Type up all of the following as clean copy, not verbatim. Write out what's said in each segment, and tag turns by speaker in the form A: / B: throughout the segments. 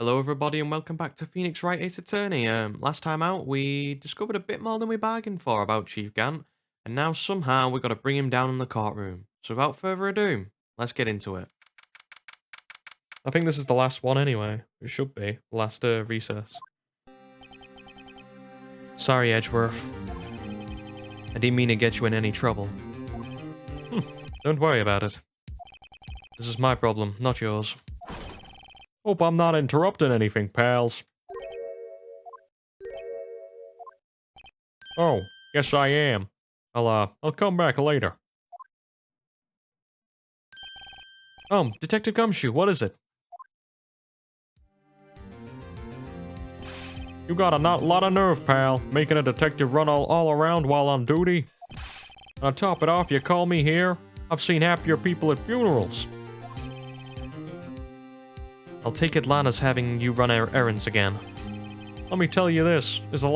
A: Hello everybody and welcome back to Phoenix Wright Ace Attorney. Last time out we discovered a bit more than we bargained for about Chief Gant, and now somehow we got to bring him down in the courtroom. So without further ado, let's get into it. I think this is the last one anyway. It should be. Last recess. Sorry Edgeworth. I didn't mean to get you in any trouble. Don't worry about it. This is my problem, not yours. Hope I'm not interrupting anything, pals. Oh, yes I am. I'll come back later. Detective Gumshoe, what is it? You got a lot of nerve, pal, making a detective run all around while on duty. And to top it off, you call me here? I've seen happier people at funerals. I'll take it Lana's having you run errands again. Let me tell you this is the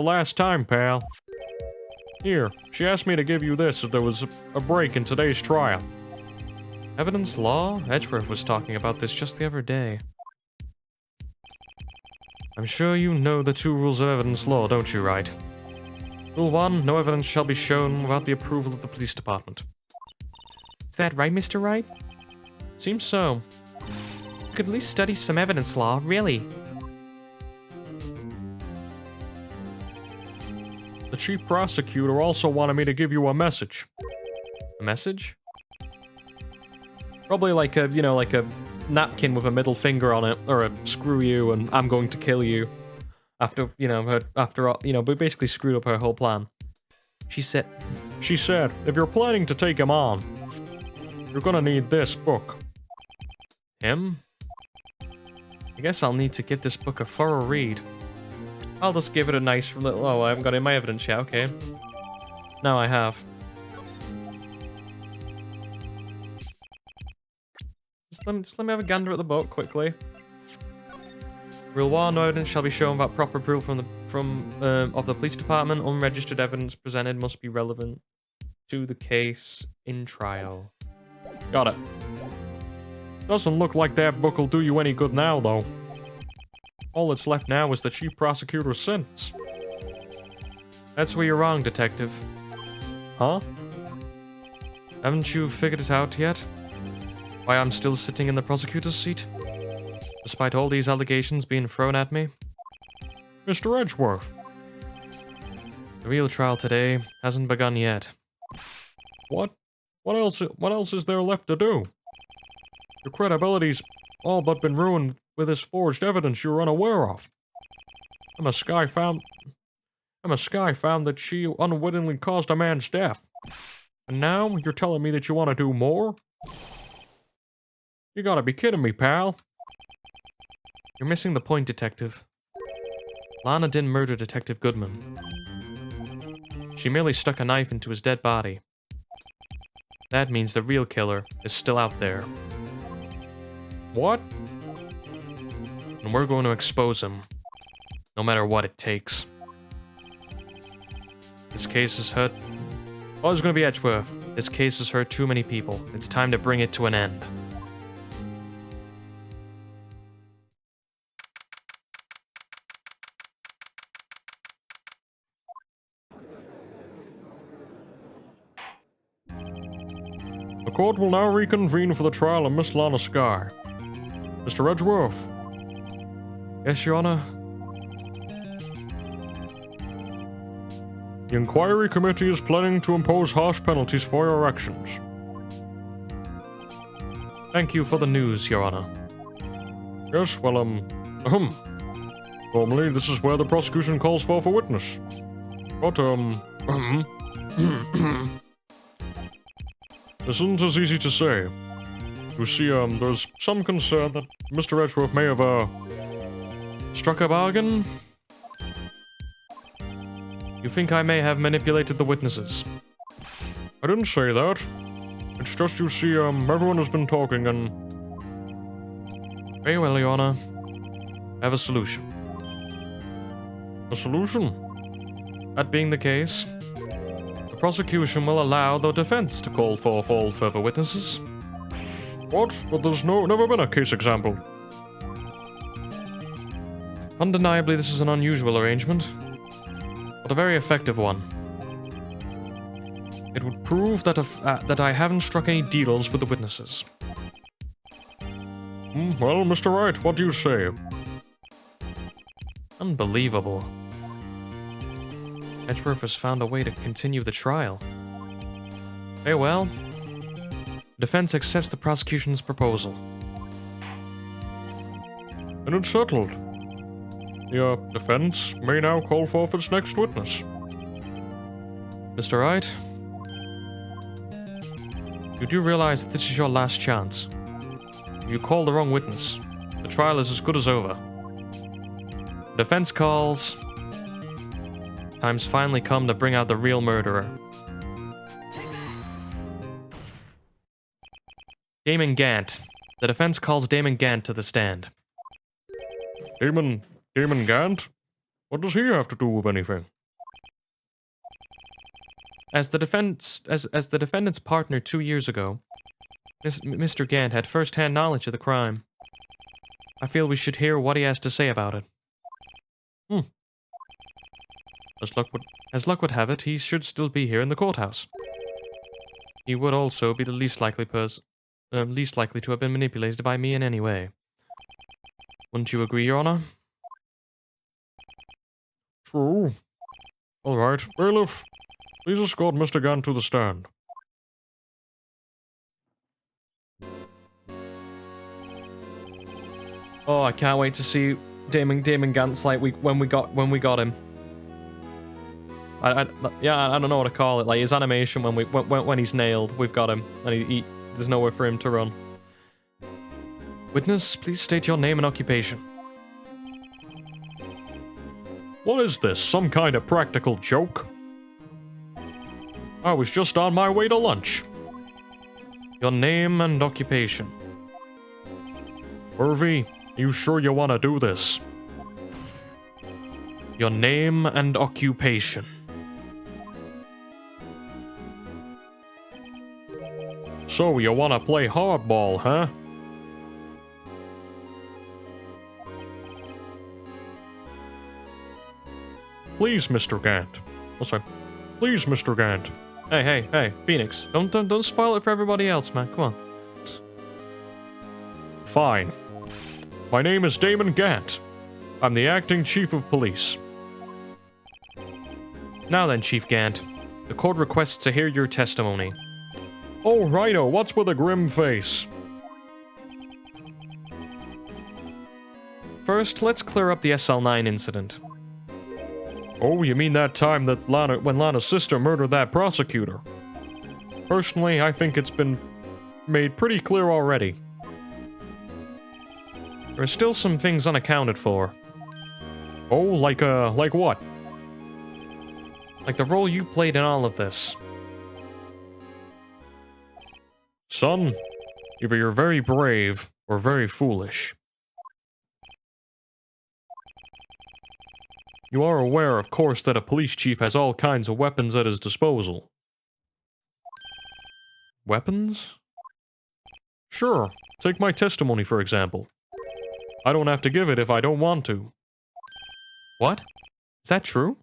A: last time, pal. Here, she asked me to give you this if there was a break in today's trial. Evidence law? Edgeworth was talking about this just the other day. I'm sure you know the 2 rules of evidence law, don't you, Wright? Rule 1, no evidence shall be shown without the approval of the police department. Is that right, Mr. Wright? Seems so. Could at least study some evidence law, really. The chief prosecutor also wanted me to give you a message. A message? Probably like a, like a napkin with a middle finger on it, or a screw you and I'm going to kill you. After, but basically screwed up her whole plan. She said, if you're planning to take him on, you're gonna need this book. Him? I guess I'll need to give this book a thorough read. I'll just give it a nice little... Oh, I haven't got it in my evidence yet, okay. Now I have. Just let me have a gander at the book, quickly. Rule 1, no evidence shall be shown without proper approval of the police department. Unregistered evidence presented must be relevant to the case in trial. Got it. Doesn't look like that book will do you any good now, though. All that's left now is the chief prosecutor's sentence. That's where you're wrong, detective. Huh? Haven't you figured it out yet? Why I'm still sitting in the prosecutor's seat? Despite all these allegations being thrown at me? Mr. Edgeworth. The real trial today hasn't begun yet. What? What else is there left to do? Your credibility's all but been ruined with this forged evidence you're unaware of. Emma Skye found that she unwittingly caused a man's death. And now you're telling me that you want to do more? You gotta be kidding me, pal. You're missing the point, detective. Lana didn't murder Detective Goodman. She merely stuck a knife into his dead body. That means the real killer is still out there. What? And we're going to expose him. No matter what it takes. This case has hurt... Oh, it's going to be Edgeworth. This case has hurt too many people. It's time to bring it to an end. The court will now reconvene for the trial of Miss Lana Skye. Mr. Edgeworth. Yes, Your Honor. The inquiry committee is planning to impose harsh penalties for your actions. Thank you for the news, Your Honor. Yes, well, normally this is where the prosecution calls for a witness. But, this isn't as easy to say. You see, there's some concern that Mr. Edgeworth may have, struck a bargain? You think I may have manipulated the witnesses? I didn't say that. It's just, you see, everyone has been talking and... Very well, Your Honor. I have a solution. A solution? That being the case, the prosecution will allow the defense to call for all further witnesses. What? But there's never been a case example. Undeniably, this is an unusual arrangement, but a very effective one. It would prove that that I haven't struck any deals with the witnesses. Well, Mr. Wright, what do you say? Unbelievable. Edgeworth has found a way to continue the trial. Very well. The defense accepts the prosecution's proposal. And it's settled. The defense may now call forth its next witness. Mr. Wright, you do realize that this is your last chance. If you call the wrong witness, the trial is as good as over. The defense calls. Time's finally come to bring out the real murderer. Damon Gant. The defense calls Damon Gant to the stand. Damon Gant? What does he have to do with anything? As the defendant's partner 2 years ago, Mr. Gant had first-hand knowledge of the crime. I feel we should hear what he has to say about it. As luck would have it, he should still be here in the courthouse. He would also be the least likely to have been manipulated by me in any way. Wouldn't you agree, Your Honor? True. All right, bailiff, please escort Mr. Gant to the stand. Oh, I can't wait to see Damon Gant's like when we got him. I don't know what to call it. Like his animation when he's nailed, we've got him, and there's nowhere for him to run. Witness, please state your name and occupation. What is this? Some kind of practical joke? I was just on my way to lunch. Your name and occupation. Hervey, you sure you want to do this? Your name and occupation. So you want to play hardball, huh? Please, Mr. Gant. Oh, sorry. Please, Mr. Gant. Hey, Phoenix. Don't spoil it for everybody else, man. Come on. Fine. My name is Damon Gant. I'm the acting chief of police. Now then, Chief Gant. The court requests to hear your testimony. Oh, righto, what's with a grim face? First, let's clear up the SL9 incident. Oh, you mean that time that when Lana's sister murdered that prosecutor? Personally, I think it's been made pretty clear already. There are still some things unaccounted for. Oh, like what? Like the role you played in all of this. Son, either you're very brave or very foolish. You are aware, of course, that a police chief has all kinds of weapons at his disposal. Weapons? Sure. Take my testimony, for example. I don't have to give it if I don't want to. What? Is that true?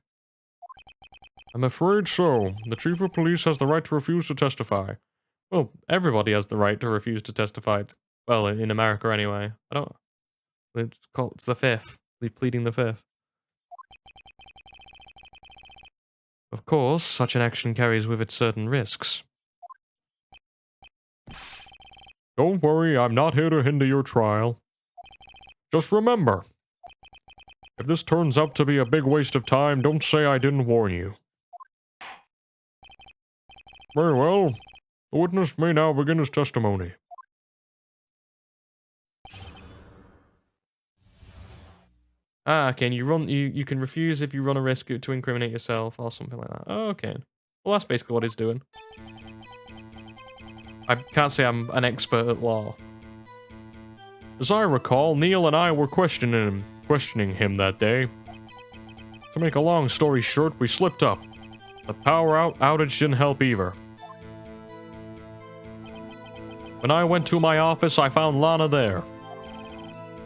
A: I'm afraid so. The chief of police has the right to refuse to testify. Well, everybody has the right to refuse to testify. Well, in America anyway. It's the fifth. Pleading the fifth. Of course, such an action carries with it certain risks. Don't worry, I'm not here to hinder your trial. Just remember, if this turns out to be a big waste of time, don't say I didn't warn you. Very well. The witness may now begin his testimony. Okay, and you can refuse if you run a risk to incriminate yourself or something like that. Oh, okay. Well, that's basically what he's doing. I can't say I'm an expert at law. As I recall, Neil and I were questioning him that day. To make a long story short, we slipped up. The power outage didn't help either. When I went to my office, I found Lana there.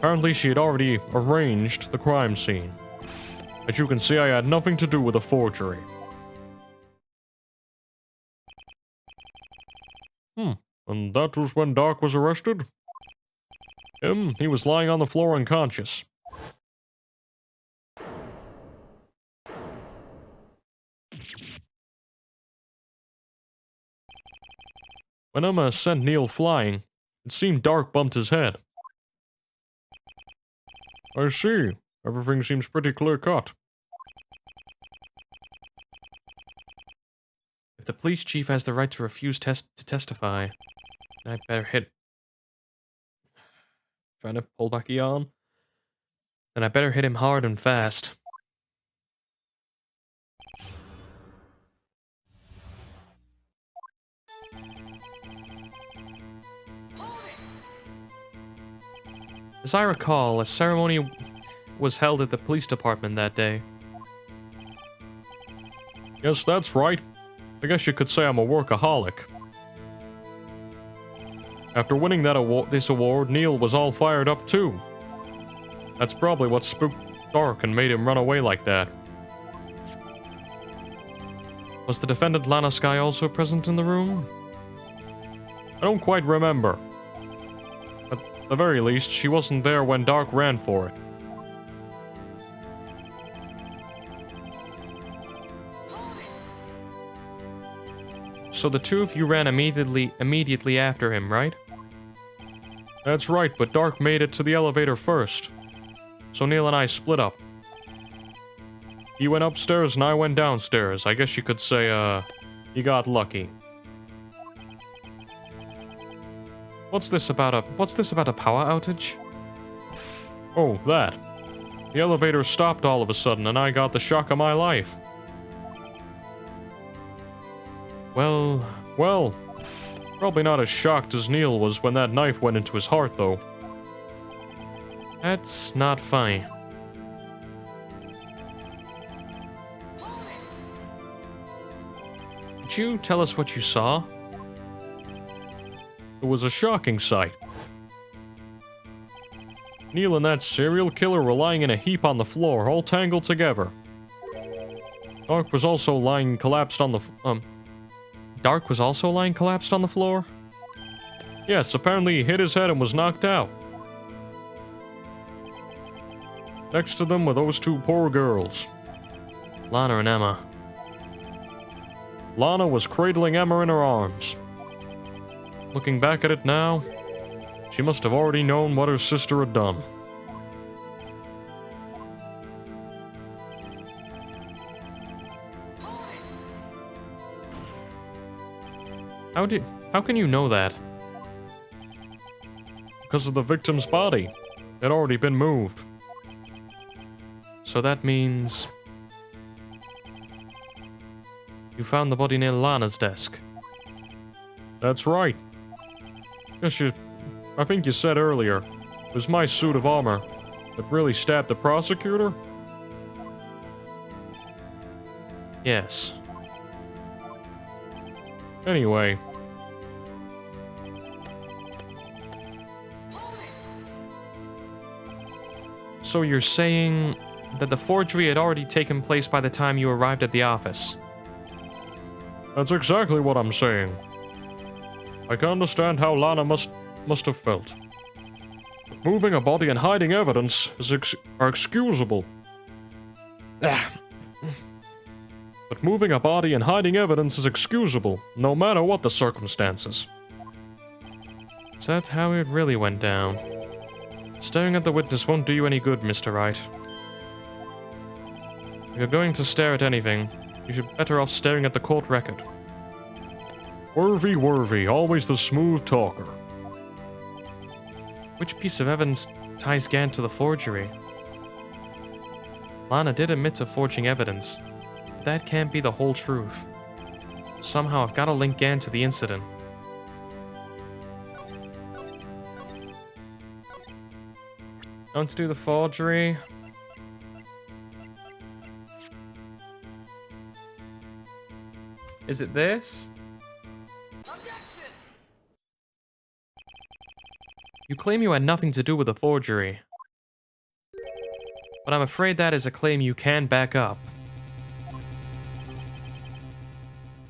A: Apparently she had already arranged the crime scene. As you can see, I had nothing to do with the forgery. And that was when Doc was arrested? He was lying on the floor unconscious. When Emma sent Neil flying, it seemed Dark bumped his head. I see. Everything seems pretty clear-cut. If the police chief has the right to refuse to testify, I'd better hit... Trying to pull back a yawn? Then I better hit him hard and fast. As I recall, a ceremony was held at the police department that day. Yes, that's right. I guess you could say I'm a workaholic. After winning this award, Neil was all fired up too. That's probably what spooked Dark and made him run away like that. Was the defendant Lana Sky also present in the room? I don't quite remember. At the very least, she wasn't there when Dark ran for it. So the two of you ran immediately after him, right? That's right, but Dark made it to the elevator first. So Neil and I split up. He went upstairs and I went downstairs. I guess you could say, he got lucky. What's this about a power outage? Oh, that. The elevator stopped all of a sudden and I got the shock of my life. Well, probably not as shocked as Neil was when that knife went into his heart, though. That's not funny. Could you tell us what you saw? It was a shocking sight. Neil and that serial killer were lying in a heap on the floor, all tangled together. Dark was also lying collapsed on the floor? Yes, apparently he hit his head and was knocked out. Next to them were those two poor girls. Lana and Emma. Lana was cradling Emma in her arms. Looking back at it now, she must have already known what her sister had done. How can you know that? Because of the victim's body. It had already been moved. So that means... you found the body near Lana's desk. That's right. I think you said earlier, it was my suit of armor that really stabbed the prosecutor? Yes. Anyway. So you're saying that the forgery had already taken place by the time you arrived at the office? That's exactly what I'm saying. I can understand how Lana must have felt. But moving a body and hiding evidence are excusable. But moving a body and hiding evidence is excusable, no matter what the circumstances. Is that how it really went down? Staring at the witness won't do you any good, Mr. Wright. If you're going to stare at anything, you should be better off staring at the court record. Worthy, always the smooth talker. Which piece of evidence ties Gant to the forgery? Lana did admit to forging evidence, but that can't be the whole truth. Somehow I've got to link Gant to the incident. Going to do the forgery. Is it this? You claim you had nothing to do with the forgery. but I'm afraid that is a claim you can back up.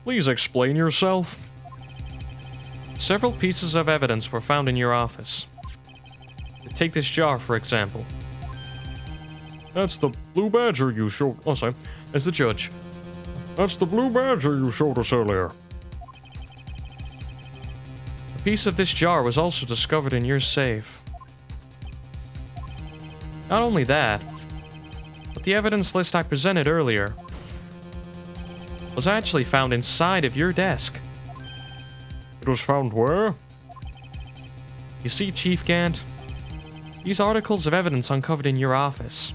B: Please explain yourself.
A: Several pieces of evidence were found in your office. Take this jar, for example.
B: That's the blue badger you showed.
A: Oh, sorry. As the judge.
B: That's the blue badger you showed us earlier.
A: A piece of this jar was also discovered in your safe. Not only that, but the evidence list I presented earlier was actually found inside of your desk.
B: It was found where?
A: You see, Chief Gant, these articles of evidence uncovered in your office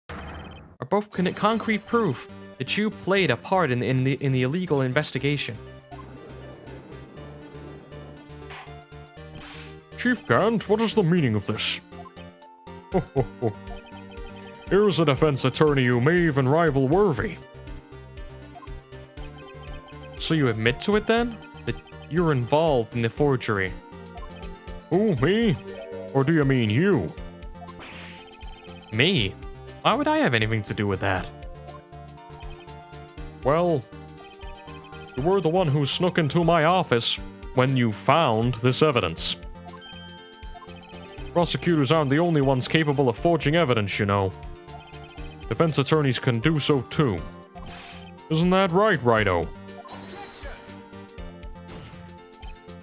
A: are both concrete proof that you played a part in the illegal investigation.
B: Chief Gant, what is the meaning of this? Here's a defense attorney you may even rival worthy.
A: So you admit to it then? That you're involved in the forgery?
B: Who, me? Or do you mean you?
A: Me? Why would I have anything to do with that?
B: Well, you were the one who snuck into my office when you found this evidence. Prosecutors aren't the only ones capable of forging evidence, you know. Defense attorneys can do so too. Isn't that right, Righto?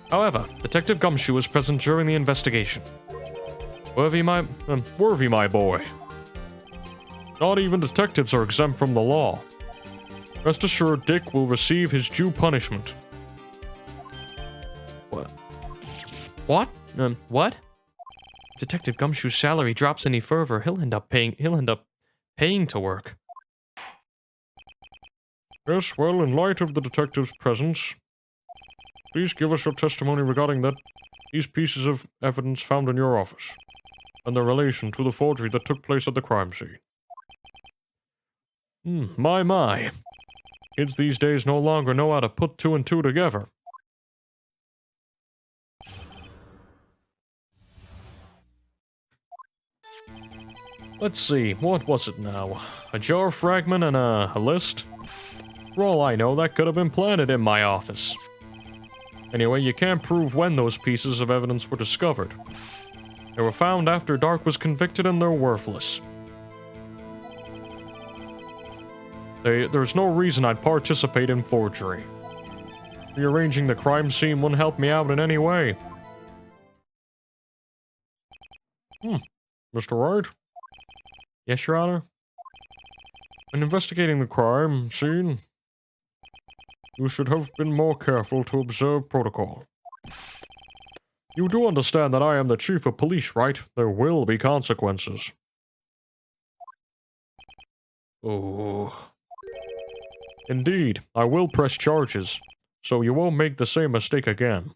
A: However, Detective Gumshoe was present during the investigation.
B: Worthy my boy. Not even detectives are exempt from the law. Rest assured, Dick will receive his due punishment.
A: What? What? What? If Detective Gumshoe's salary drops any further, he'll end up paying to work.
B: Yes, well, in light of the detective's presence, please give us your testimony regarding these pieces of evidence found in your office, and their relation to the forgery that took place at the crime scene. My. Kids these days no longer know how to put two and two together. Let's see, what was it now? A jar fragment and a list? For all I know, that could have been planted in my office. Anyway, you can't prove when those pieces of evidence were discovered. They were found after Dark was convicted and they're worthless. There's no reason I'd participate in forgery. Rearranging the crime scene wouldn't help me out in any way. Mr. Wright?
A: Yes, Your Honor?
B: When investigating the crime scene, you should have been more careful to observe protocol. You do understand that I am the chief of police, right? There will be consequences.
A: Oh.
B: Indeed, I will press charges, so you won't make the same mistake again.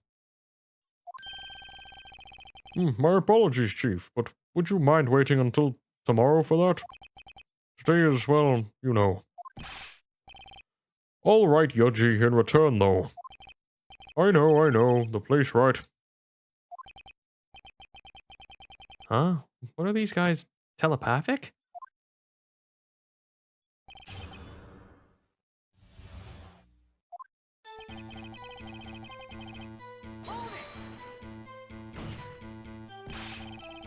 B: My apologies, Chief, but would you mind waiting until tomorrow for that? Today is, well, you know. All right, Yudgy, in return, though. I know, the place right.
A: Huh? What are these guys, telepathic?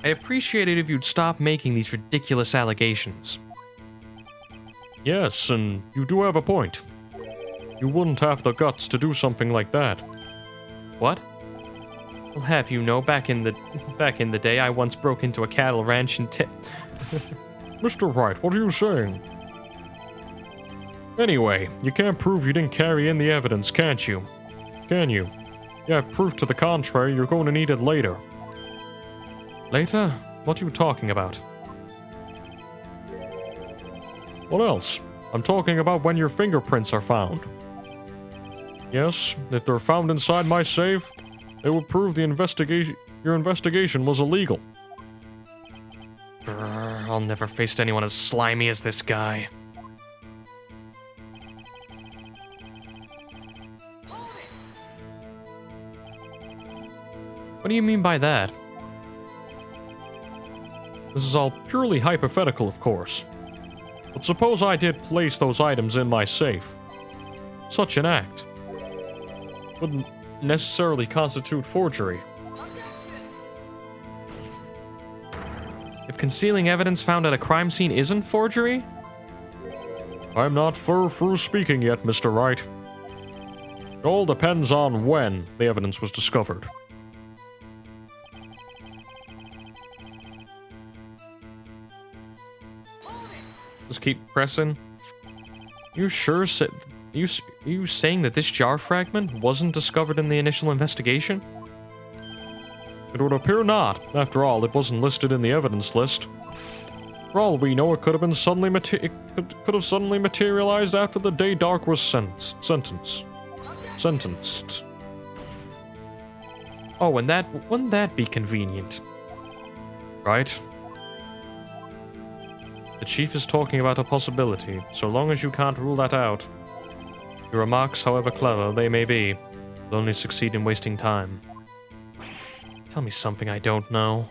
A: I'd appreciate it if you'd stop making these ridiculous allegations.
B: Yes, and you do have a point. You wouldn't have the guts to do something like that.
A: What? I'll have you know, back in the day, I once broke into a cattle ranch and
B: Mr. Wright, what are you saying? Anyway, you can't prove you didn't carry in the evidence, can't you? Can you? You have proof to the contrary, you're going to need it later.
A: Later? What are you talking about?
B: What else? I'm talking about when your fingerprints are found. Yes, if they're found inside my safe, it would prove your investigation was illegal.
A: I'll never face anyone as slimy as this guy. What do you mean by that?
B: This is all purely hypothetical, of course. But suppose I did place those items in my safe. Such an act wouldn't necessarily constitute forgery.
A: If concealing evidence found at a crime scene isn't forgery?
B: I'm not far through speaking yet, Mr. Wright. It all depends on when the evidence was discovered.
A: Just keep pressing. You sure said... You saying that this jar fragment wasn't discovered in the initial investigation?
B: It would appear not. After all, it wasn't listed in the evidence list. For all we know, it could have been suddenly materialized after the day Dark was sentenced.
A: Oh, and wouldn't that be convenient?
B: Right?
A: The chief is talking about a possibility. So long as you can't rule that out. Your remarks, however clever they may be, will only succeed in wasting time. Tell me something I don't know.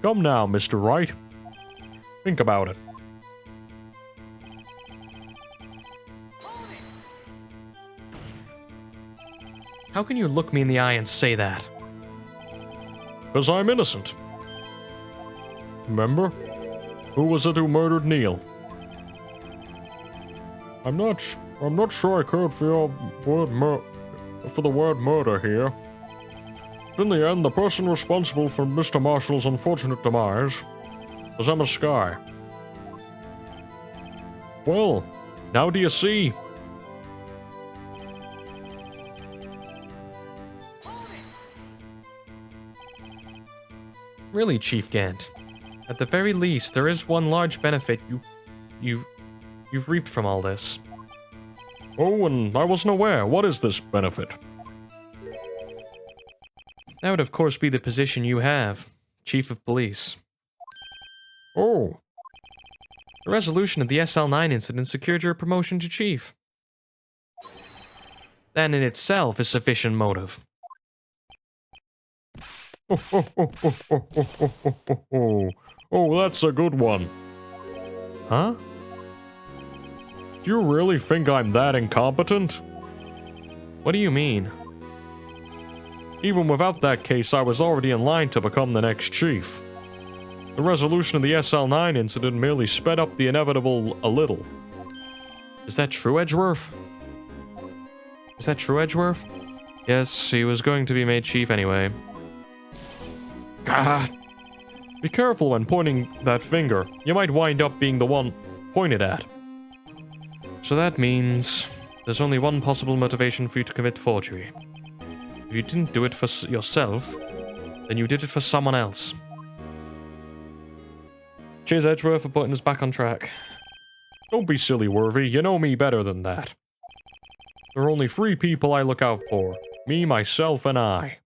B: Come now, Mr. Wright. Think about it.
A: How can you look me in the eye and say that?
B: Because I'm innocent. Remember? Who was it who murdered Neil? I'm not sure I cared for the word murder here. But in the end, the person responsible for Mr. Marshall's unfortunate demise was Emma Skye. Well, now do you see?
A: Really, Chief Gant. At the very least, there is one large benefit you've reaped from all this.
B: Oh, and I wasn't aware. What is this benefit?
A: That would of course be the position you have, Chief of Police.
B: Oh.
A: The resolution of the SL9 incident secured your promotion to Chief. That in itself is sufficient motive.
B: Oh, that's a good one.
A: Huh?
B: Do you really think I'm that incompetent?
A: What do you mean?
B: Even without that case, I was already in line to become the next chief. The resolution of the SL9 incident merely sped up the inevitable a little.
A: Is that true, Edgeworth? Is that true, Edgeworth? Yes, he was going to be made chief anyway.
B: God. Be careful when pointing that finger. You might wind up being the one pointed at.
A: So that means there's only one possible motivation for you to commit forgery. If you didn't do it for yourself, then you did it for someone else. Cheers, Edgeworth, for putting us back on track.
B: Don't be silly, Worthy. You know me better than that. There are only 3 people I look out for. Me, myself, and I.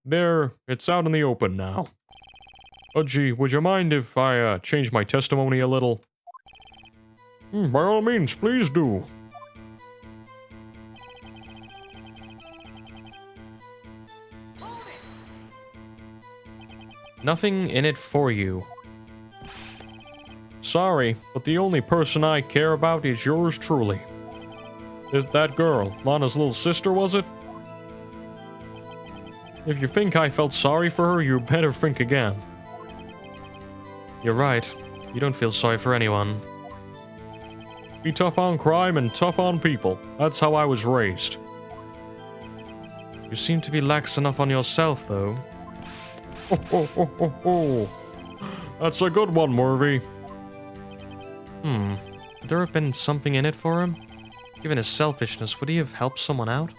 B: There, it's out in the open now. Gee, would you mind if I change my testimony a little? By all means, please do.
A: Nothing in it for you.
B: Sorry, but the only person I care about is yours truly. Is that girl, Lana's little sister, was it? If you think I felt sorry for her, you better think again.
A: You're right. You don't feel sorry for anyone.
B: Be tough on crime and tough on people. That's how I was raised.
A: You seem to be lax enough on yourself, though.
B: That's a good one, Worthy.
A: Would there have been something in it for him? Given his selfishness, would he have helped someone out?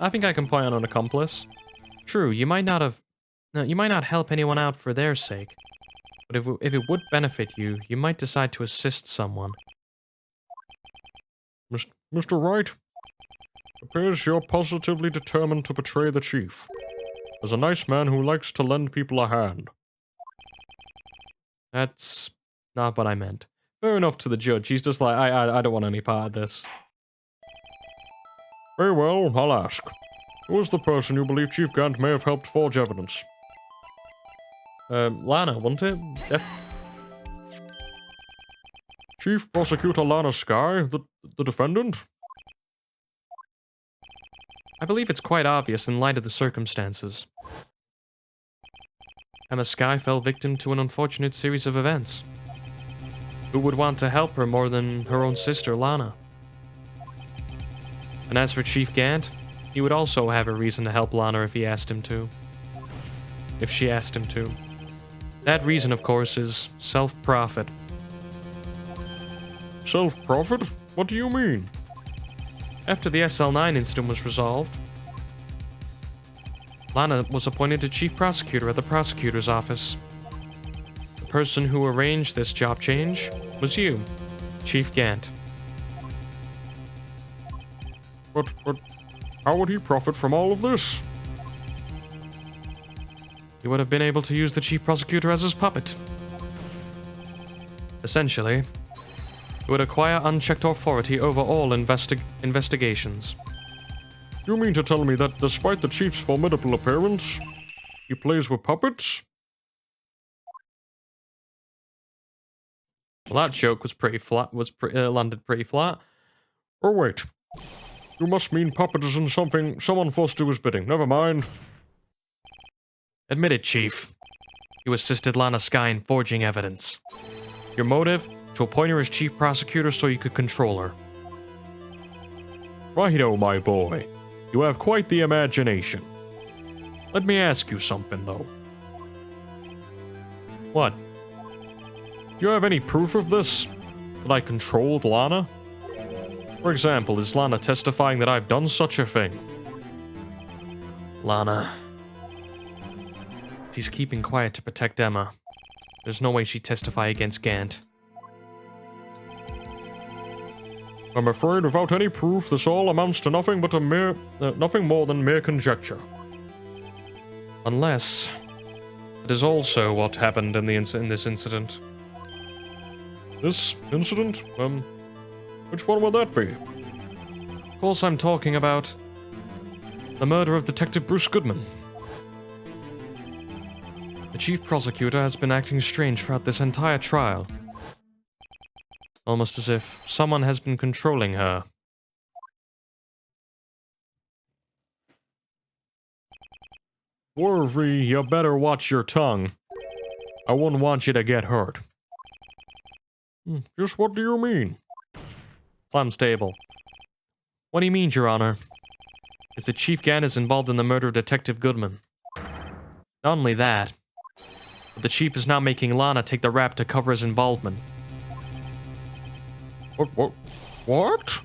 A: I think I can point on an accomplice. True, you might not help anyone out for their sake. But if it would benefit you, you might decide to assist someone.
B: Mr. Wright? Appears you're positively determined to betray the chief. As a nice man who likes to lend people a hand.
A: That's not what I meant. Fair enough to the judge. He's just like, I don't want any part of this.
B: Very well, I'll ask. Who is the person you believe Chief Gant may have helped forge evidence?
A: Lana, wasn't it?
B: Chief Prosecutor Lana Sky, the defendant?
A: I believe it's quite obvious in light of the circumstances. Emma Sky fell victim to an unfortunate series of events. Who would want to help her more than her own sister, Lana? And as for Chief Gant, he would also have a reason to help Lana if he asked him to. If she asked him to. That reason, of course, is self-profit.
B: Self-profit? What do you mean?
A: After the SL9 incident was resolved, Lana was appointed to Chief Prosecutor at the Prosecutor's office. The person who arranged this job change was you, Chief Gant.
B: But how would he profit from all of this?
A: He would have been able to use the Chief Prosecutor as his puppet. Essentially, he would acquire unchecked authority over all investigations.
B: You mean to tell me that despite the Chief's formidable appearance, he plays with puppets?
A: Well, that joke was pretty flat. Landed pretty flat.
B: Oh wait, you must mean puppet is in something someone forced to do his bidding. Never mind.
A: Admit it, Chief. You assisted Lana Sky in forging evidence. Your motive? To appoint her as Chief Prosecutor so you could control her.
B: Righto, my boy. You have quite the imagination. Let me ask you something, though.
A: What?
B: Do you have any proof of this? That I controlled Lana? For example, is Lana testifying that I've done such a thing?
A: Lana. She's keeping quiet to protect Emma. There's no way she'd testify against Gant.
B: I'm afraid without any proof, this all amounts to nothing but nothing more than mere conjecture.
A: Unless it is also what happened in this incident.
B: This incident? Which one would that be?
A: Of course, I'm talking about the murder of Detective Bruce Goodman. The Chief Prosecutor has been acting strange throughout this entire trial. Almost as if someone has been controlling her.
B: Worthy, you better watch your tongue. I wouldn't want you to get hurt. Just what do you mean?
A: Clam stable. What he means, Your Honor, is that Chief Gant is involved in the murder of Detective Goodman. Not only that, but the Chief is now making Lana take the rap to cover his involvement.
B: What?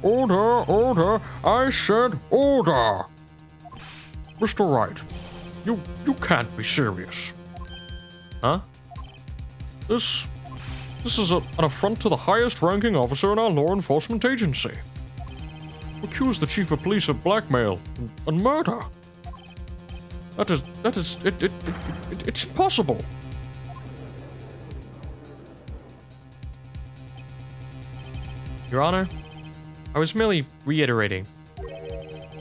B: Order, I said order! Mr. Wright, you can't be serious.
A: Huh?
B: This is an affront to the highest ranking officer in our law enforcement agency. Accuse the chief of police of blackmail and murder. It's impossible.
A: Your Honor, I was merely reiterating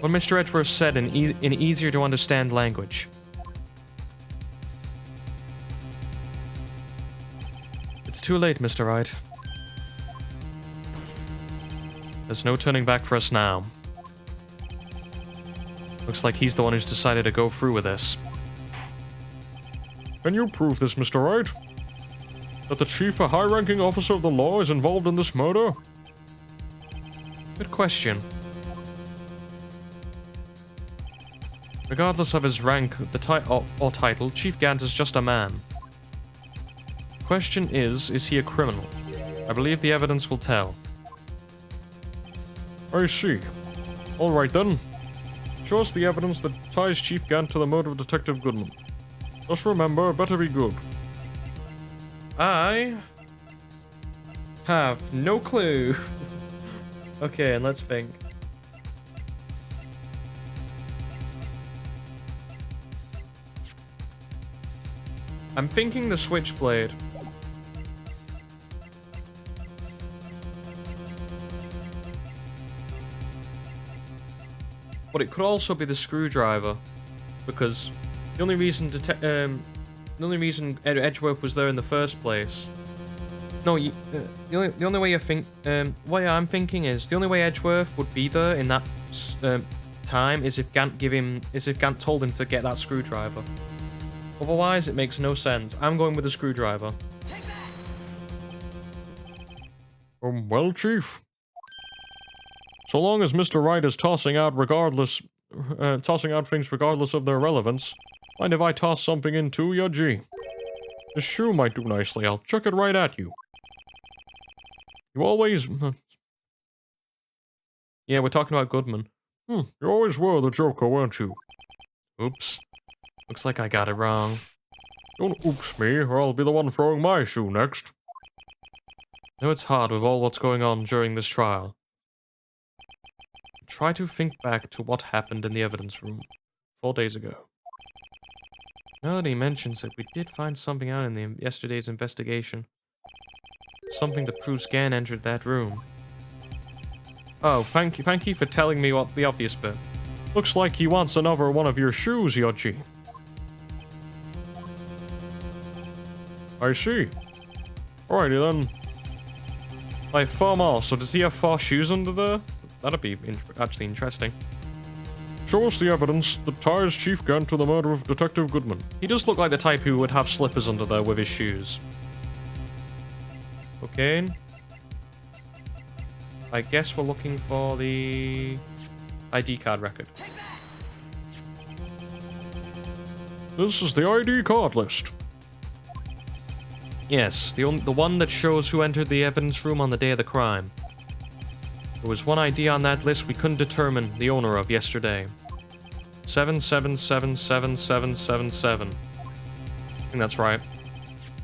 A: what Mr. Edgeworth said in easier to understand language. It's too late, Mr. Wright. There's no turning back for us now. Looks like he's the one who's decided to go through with this.
B: Can you prove this, Mr. Wright? That the chief, a high-ranking officer of the law, is involved in this murder?
A: Good question. Regardless of his rank or title, Chief Gant is just a man. Question is he a criminal? I believe the evidence will tell.
B: I see. Alright then. Show us the evidence that ties Chief Gant to the murder of Detective Goodman. Just remember, better be good.
A: I have no clue. Okay, and let's think. I'm thinking the switchblade. But it could also be the screwdriver, because the only reason Edgeworth was there in the first place. No, the only way way I'm thinking is the only way Edgeworth would be there in that time is if Gant told him to get that screwdriver. Otherwise, it makes no sense. I'm going with the screwdriver.
B: Well, Chief. So long as Mr. Wright is tossing out things regardless of their relevance, mind if I toss something in too, Yudgy? This shoe might do nicely. I'll chuck it right at you. You always...
A: Yeah, we're talking about Goodman.
B: You always were the Joker, weren't you?
A: Oops. Looks like I got it wrong.
B: Don't oops me, or I'll be the one throwing my shoe next.
A: I know it's hard with all what's going on during this trial. Try to think back to what happened in the evidence room 4 days ago. Now that he mentions it, we did find something out in yesterday's investigation. Something that proves Gan entered that room. Oh, thank you for telling me what the obvious bit.
B: Looks like he wants another one of your shoes, Yoji. I see. Alrighty then.
A: Like 4 more, so does he have 4 shoes under there? That'd be actually interesting.
B: Show us the evidence that ties Chief Gant to the murder of Detective Goodman.
A: He does look like the type who would have slippers under there with his shoes. Okay. I guess we're looking for the ID card record.
B: This is the ID card list.
A: Yes, the one that shows who entered the evidence room on the day of the crime. There was one ID on that list we couldn't determine the owner of yesterday. 777777. I think that's right.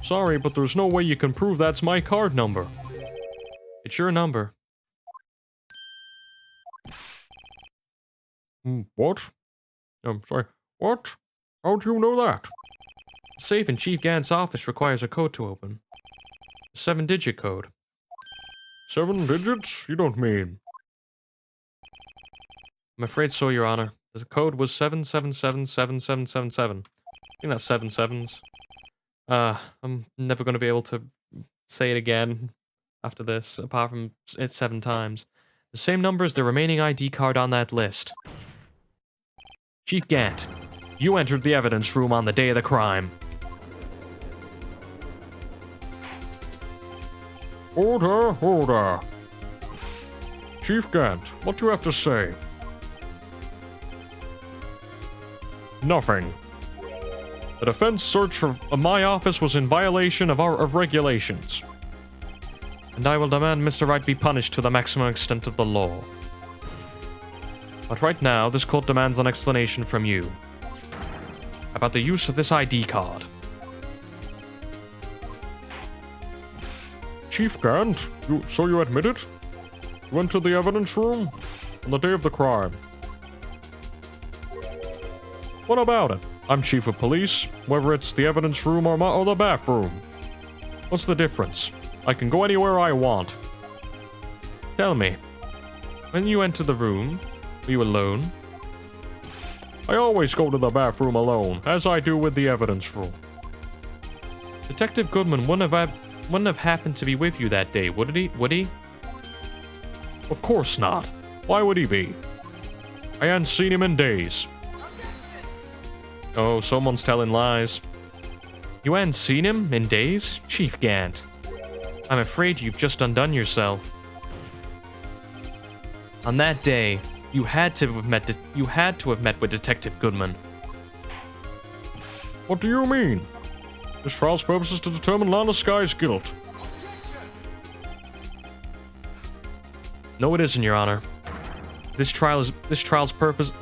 B: Sorry, but there's no way you can prove that's my card number.
A: It's your number.
B: What? I'm sorry. What? How do you know that?
A: The safe in Chief Gant's office requires a code to open. A 7-digit code.
B: 7 digits? You don't mean?
A: I'm afraid so, Your Honor. The code was 7777777. I think that's 7 sevens. I'm never going to be able to say it again after this, apart from it's 7 times. The same number as the remaining ID card on that list. Chief Gant, you entered the evidence room on the day of the crime.
B: Order. Chief Gant, what do you have to say? Nothing. The defense search for my office was in violation of our regulations.
A: And I will demand Mr. Wright be punished to the maximum extent of the law. But right now, this court demands an explanation from you about the use of this ID card.
B: Chief Gant, so you admit it? You went to the evidence room on the day of the crime. What about it? I'm chief of police, whether it's the evidence room or the bathroom. What's the difference? I can go anywhere I want.
A: Tell me, when you entered the room, were you alone?
B: I always go to the bathroom alone, as I do with the evidence room.
A: Detective Goodman wouldn't have happened to be with you that day, would he?
B: Of course not. Why would he be? I hadn't seen him in days.
A: Oh, someone's telling lies. You hadn't seen him in days? Chief Gant. I'm afraid you've just undone yourself. On that day, you had to have met with Detective Goodman.
B: What do you mean? This trial's purpose is to determine Lana Sky's guilt.
A: No, it isn't, Your Honor. This trial's purpose.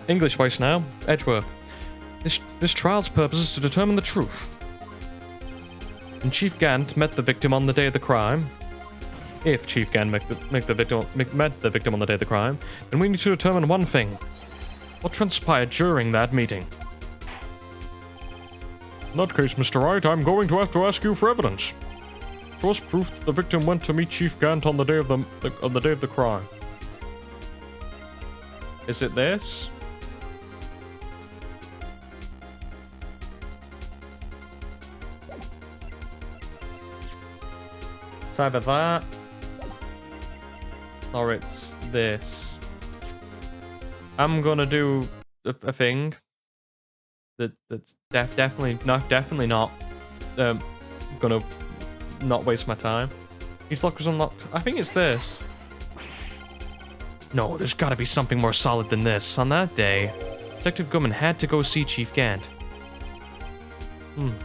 A: English voice now. Edgeworth. This trial's purpose is to determine the truth. And Chief Gant met the victim on the day of the crime. If Chief Gant met the victim on the day of the crime, then we need to determine one thing: what transpired during that meeting.
B: In that case, Mr. Wright, I'm going to have to ask you for evidence. Show us proof that the victim went to meet Chief Gant on the day of the crime.
A: Is it this? It's either that, or it's this. I'm gonna do a thing that's definitely not gonna not waste my time. These lockers unlocked. I think it's this. No, there's gotta be something more solid than this. On that day, Detective Goodman had to go see Chief Gant.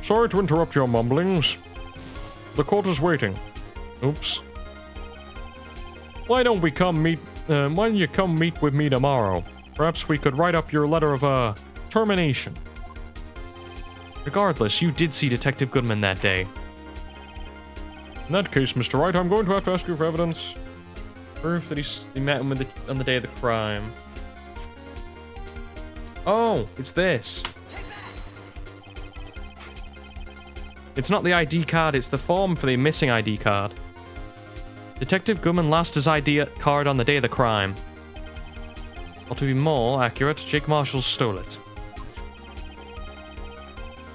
B: Sorry to interrupt your mumblings. The court is waiting. Oops. Why don't you come meet with me tomorrow? Perhaps we could write up your letter of, termination.
A: Regardless, you did see Detective Goodman that day.
B: In that case, Mr. Wright, I'm going to have to ask you for evidence.
A: Proof that he met him on the day of the crime. Oh, it's this. It's not the ID card, it's the form for the missing ID card. Detective Goodman lost his ID card on the day of the crime. Or to be more accurate, Jake Marshall stole it.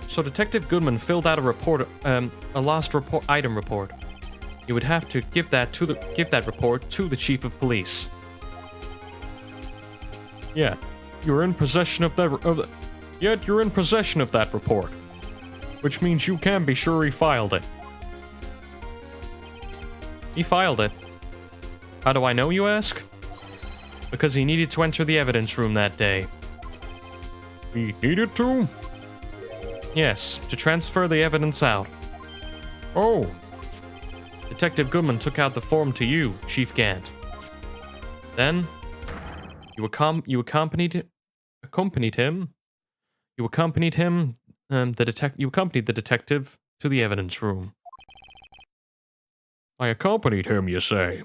A: So Detective Goodman filled out a report, a lost item report. You would have to give that report to the chief of police.
B: Yeah, you're in possession of that. Yet you're in possession of that report, which means you can be sure he filed it.
A: He filed it. How do I know, you ask? Because he needed to enter the evidence room that day.
B: He needed to?
A: Yes, to transfer the evidence out.
B: Oh.
A: Detective Goodman took out the form to you, Chief Gant. Then, you accompanied the detective to the evidence room.
B: I accompanied him, you say?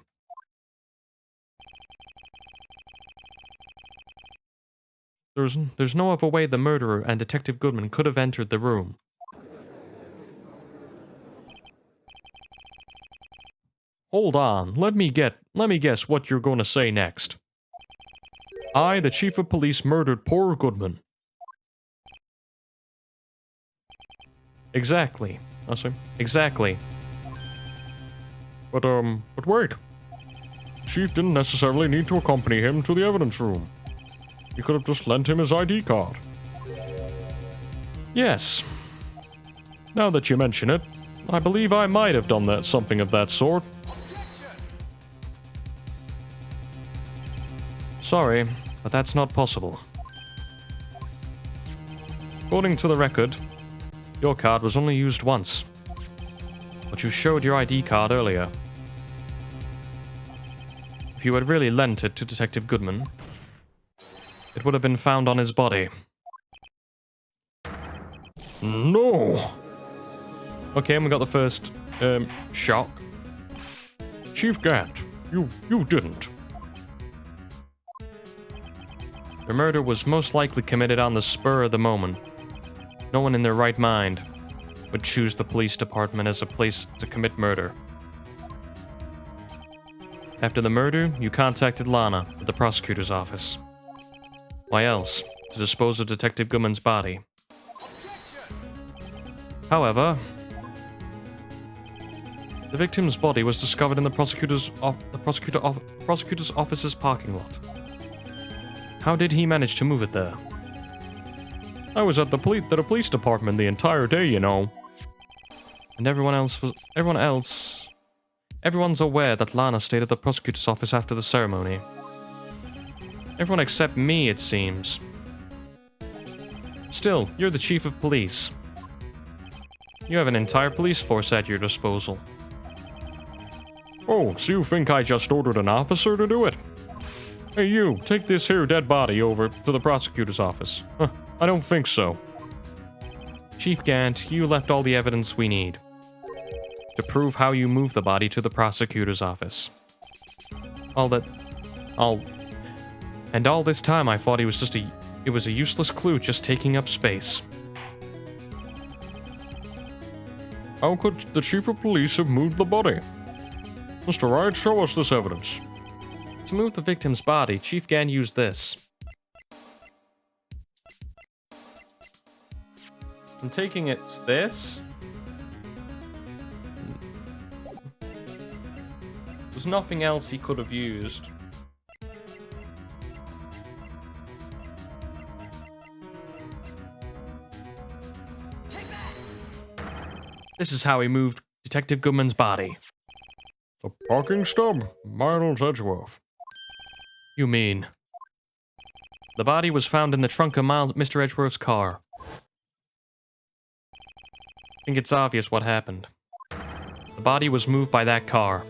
A: There's no other way the murderer and Detective Goodman could have entered the room.
B: Hold on, let me guess what you're going to say next. I, the chief of police, murdered poor Goodman.
A: Exactly. Oh, sorry. Exactly.
B: But wait. Chief didn't necessarily need to accompany him to the evidence room. He could have just lent him his ID card.
A: Yes.
B: Now that you mention it, I believe I might have done something of that sort.
A: Sorry, but that's not possible. According to the record, your card was only used once. But you showed your ID card earlier. If you had really lent it to Detective Goodman, it would have been found on his body.
B: No!
A: Okay, and we got the first, shock.
B: Chief Gant, you didn't.
A: The murder was most likely committed on the spur of the moment. No one in their right mind would choose the police department as a place to commit murder. After the murder, you contacted Lana at the prosecutor's office. Why else? To dispose of Detective Goodman's body. However, the victim's body was discovered in the prosecutor's office's parking lot. How did he manage to move it there?
B: I was at the police department the entire day, you know.
A: And everyone's aware that Lana stayed at the prosecutor's office after the ceremony. Everyone except me, it seems. Still, you're the chief of police. You have an entire police force at your disposal.
B: Oh, so you think I just ordered an officer to do it? Hey you, take this here dead body over to the prosecutor's office. Huh, I don't think so.
A: Chief Gant, you left all the evidence we need to prove how you moved the body to the prosecutor's office. All this time I thought it was a useless clue just taking up space.
B: How could the chief of police have moved the body? Mr. Wright, show us this evidence.
A: To move the victim's body, Chief Gant used this. I'm taking it's this. There's nothing else he could have used. This is how he moved Detective Goodman's body.
B: The parking stub? Miles Edgeworth.
A: You mean... The body was found in the trunk of Mr. Edgeworth's car. I think it's obvious what happened. The body was moved by that car.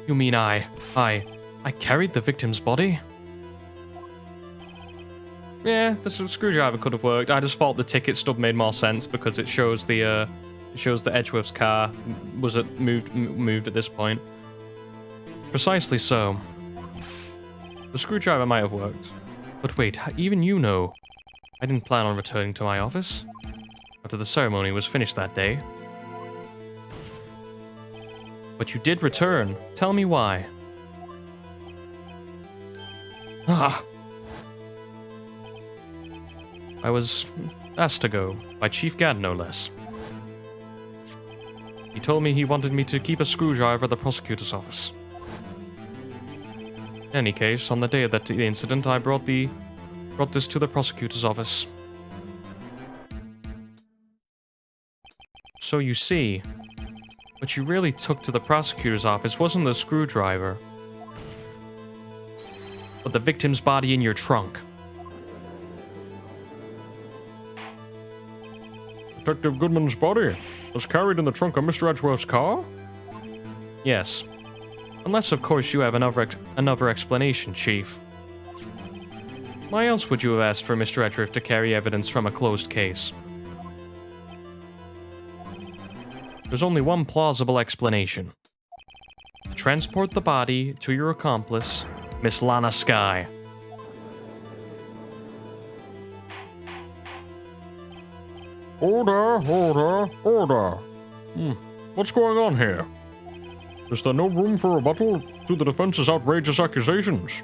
A: You mean I carried the victim's body? Yeah, the screwdriver could have worked. I just thought the ticket stub made more sense because it shows the Edgeworth's car was moved at this point. Precisely so. The screwdriver might have worked. But wait, even you know, I didn't plan on returning to my office after the ceremony was finished that day. But you did return. Tell me why. Ah. I was asked to go, by Chief Gadd no less. He told me he wanted me to keep a screwdriver at the prosecutor's office. In any case, on the day of the incident, I brought this to the prosecutor's office. So you see, what you really took to the prosecutor's office wasn't the screwdriver, but the victim's body in your trunk.
B: Detective Goodman's body was carried in the trunk of Mr. Edgeworth's car?
A: Yes. Unless, of course, you have another explanation, Chief. Why else would you have asked for Mr. Edgeworth to carry evidence from a closed case? There's only one plausible explanation. To transport the body to your accomplice, Miss Lana Skye.
B: Order. What's going on here? Is there no room for rebuttal to the defense's outrageous accusations?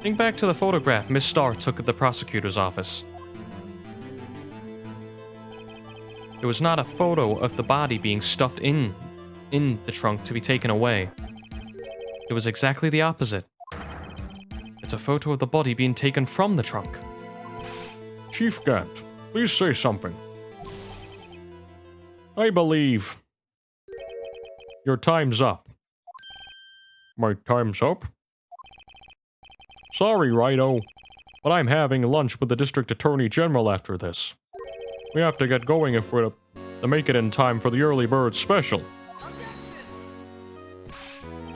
A: Think back to the photograph Miss Starr took at the prosecutor's office. It was not a photo of the body being stuffed in the trunk to be taken away. It was exactly the opposite. It's a photo of the body being taken from the trunk.
B: Chief Gadd, please say something. I believe your time's up. My time's up? Sorry, Righto, but I'm having lunch with the District Attorney General after this. We have to get going if we're to make it in time for the early bird special.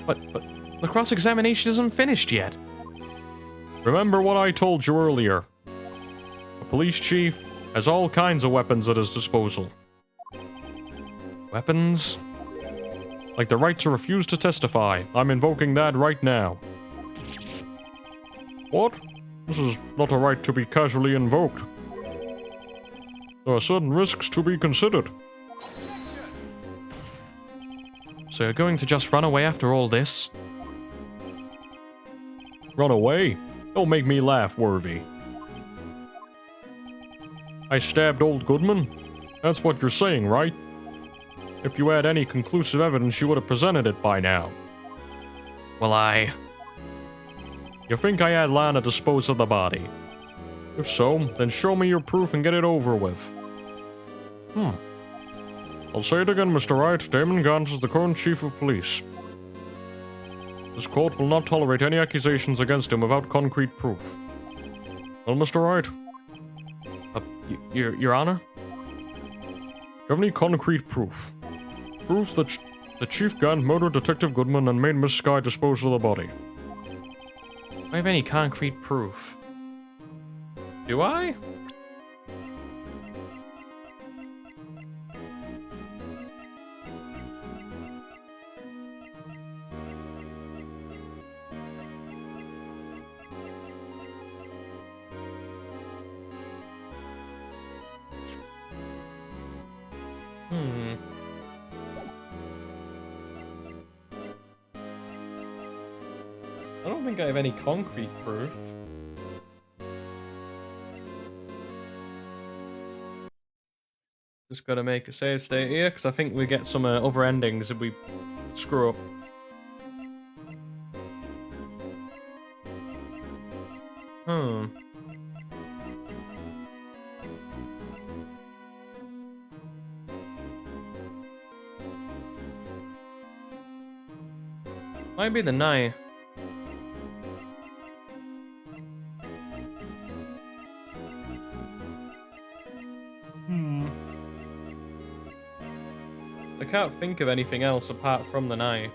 A: But the cross-examination isn't finished yet.
B: Remember what I told you earlier. A police chief has all kinds of weapons at his disposal.
A: Weapons?
B: Like the right to refuse to testify. I'm invoking that right now. What? This is not a right to be casually invoked. There are certain risks to be considered.
A: So you're going to just run away after all this?
B: Run away? Don't make me laugh, Worthy. I stabbed old Goodman? That's what you're saying, right? If you had any conclusive evidence, you would have presented it by now.
A: Well,
B: You think I had Lana dispose of the body? If so, then show me your proof and get it over with. I'll say it again, Mr. Wright. Damon Gant is the current chief of police. This court will not tolerate any accusations against him without concrete proof. Well, Mr. Wright?
A: Your Honor?
B: Do you have any concrete proof? Proof that Chief Gant murdered Detective Goodman and made Miss Skye dispose of the body.
A: Do I have any concrete proof? Do I? I don't think I have any concrete proof. Just gotta make a save state here, because I think we get some other endings if we screw up. Hmm. Might be the knife. I can't think of anything else apart from the knife.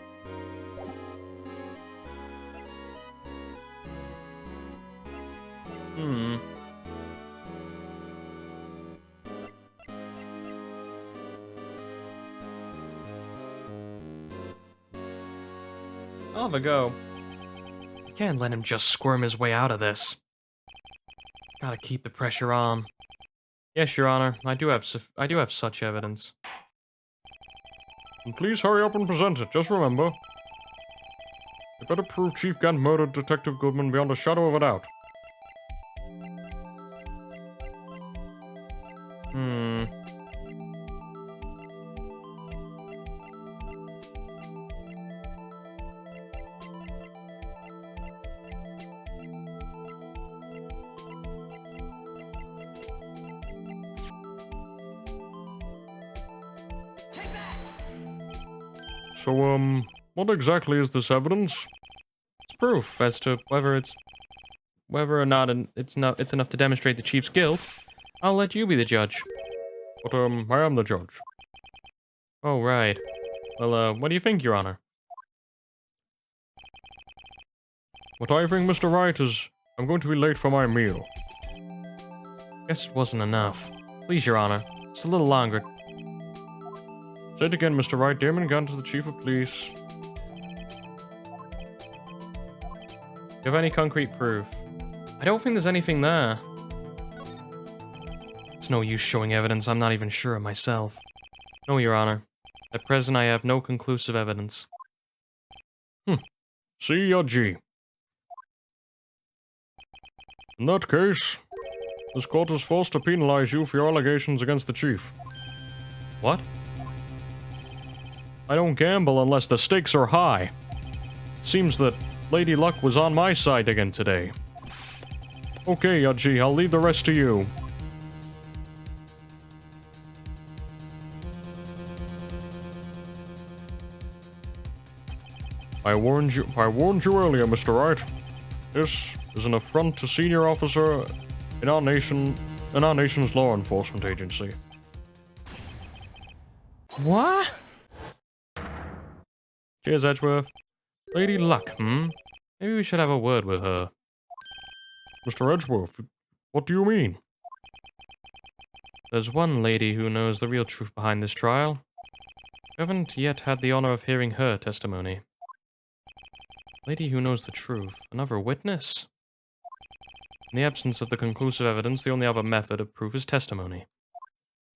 A: I'll have a go. I can't let him just squirm his way out of this. Gotta keep the pressure on. Yes, Your Honor. I do have such evidence.
B: And please hurry up and present it. Just remember, you better prove Chief Gant murdered Detective Goodman beyond a shadow of a doubt. So, what exactly is this evidence?
A: It's proof as to whether or not it's enough to demonstrate the chief's guilt. I'll let you be the judge.
B: But, I am the judge.
A: Oh, right. Well, what do you think, Your Honor?
B: What I think, Mr. Wright, is I'm going to be late for my meal.
A: Guess it wasn't enough. Please, Your Honor. Just a little longer.
B: Say it again, Mr. Wright. Damon Gant is the chief of police.
A: Do you have any concrete proof? I don't think there's anything there. It's no use showing evidence I'm not even sure of myself. No, Your Honor. At present, I have no conclusive evidence.
B: C or G. In that case, this court is forced to penalize you for your allegations against the chief.
A: What?
B: I don't gamble unless the stakes are high. It seems that Lady Luck was on my side again today. Okay, Yudji, I'll leave the rest to you. I warned you earlier, Mr. Wright. This is an affront to senior officer in our nation's law enforcement agency.
A: What? Cheers, Edgeworth. Lady Luck, Maybe we should have a word with her.
B: Mr. Edgeworth, what do you mean?
A: There's one lady who knows the real truth behind this trial. We haven't yet had the honor of hearing her testimony. Lady who knows the truth. Another witness? In the absence of the conclusive evidence, the only other method of proof is testimony.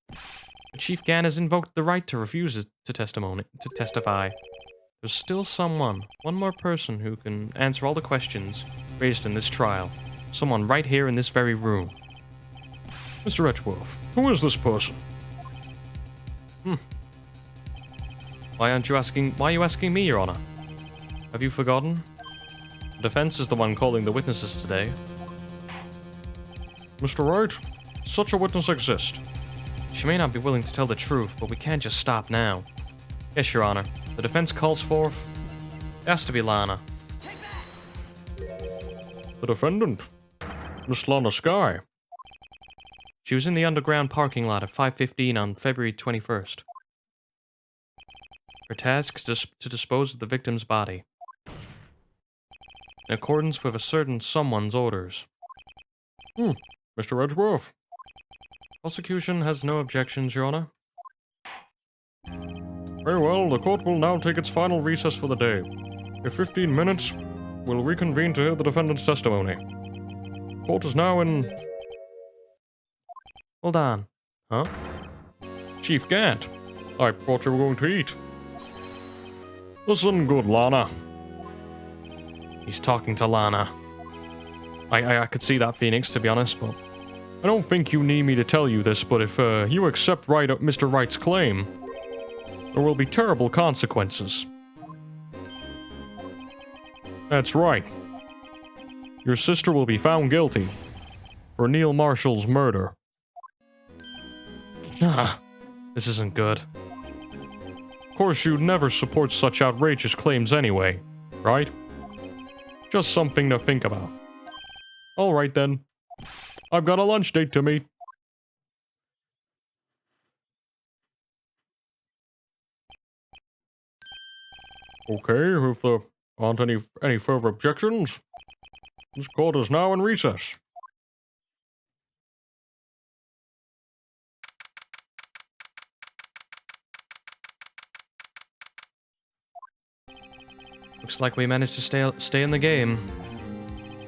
A: But Chief Gant has invoked the right to refuse to testify. There's still one more person who can answer all the questions raised in this trial. Someone right here in this very room.
B: Mr. Edgeworth, who is this person?
A: Why are you asking me, Your Honor? Have you forgotten? The defense is the one calling the witnesses today.
B: Mr. Wright, such a witness exists.
A: She may not be willing to tell the truth, but we can't just stop now. Yes, Your Honor. The defense calls forth... It has to be Lana.
B: The defendant? Miss Lana Sky.
A: She was in the underground parking lot at 5:15 on February 21st. Her task is to dispose of the victim's body. In accordance with a certain someone's orders.
B: Mr. Edgeworth.
A: Prosecution has no objections, Your Honor.
B: Very well, the court will now take its final recess for the day. In 15 minutes, we'll reconvene to hear the defendant's testimony. Court is now in...
A: Hold on. Huh?
B: Chief Gant, I thought you were going to eat. Listen good, Lana.
A: He's talking to Lana. I could see that, Phoenix, to be honest, but...
B: I don't think you need me to tell you this, but if you accept Mr. Wright's claim, there will be terrible consequences. That's right. Your sister will be found guilty for Neil Marshall's murder.
A: This isn't good.
B: Of course, you'd never support such outrageous claims anyway, right? Just something to think about. Alright then. I've got a lunch date to meet. Okay, if there aren't any further objections, this court is now in recess.
A: Looks like we managed to stay in the game.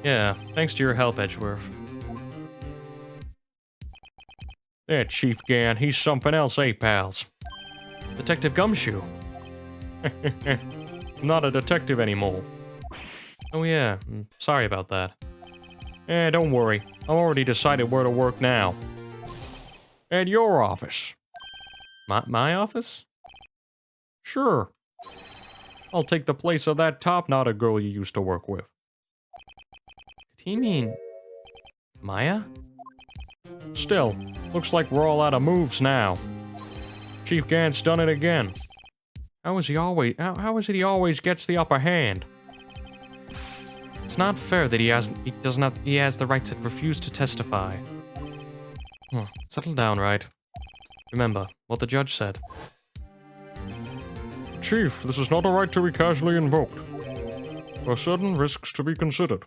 A: Yeah, thanks to your help, Edgeworth.
B: That Chief Gann, he's something else, eh, pals?
A: Detective Gumshoe.
B: Not a detective anymore.
A: Oh yeah, sorry about that.
B: Don't worry. I've already decided where to work now. At your office.
A: My office?
B: Sure. I'll take the place of that top-knotted girl you used to work with.
A: Do you mean Maya?
B: Still, looks like we're all out of moves now. Chief Gann's done it again. How is it he always gets the upper hand?
A: It's not fair that he has the right to refuse to testify. Settle down, Wright. Remember what the judge said.
B: Chief, this is not a right to be casually invoked. There are certain risks to be considered.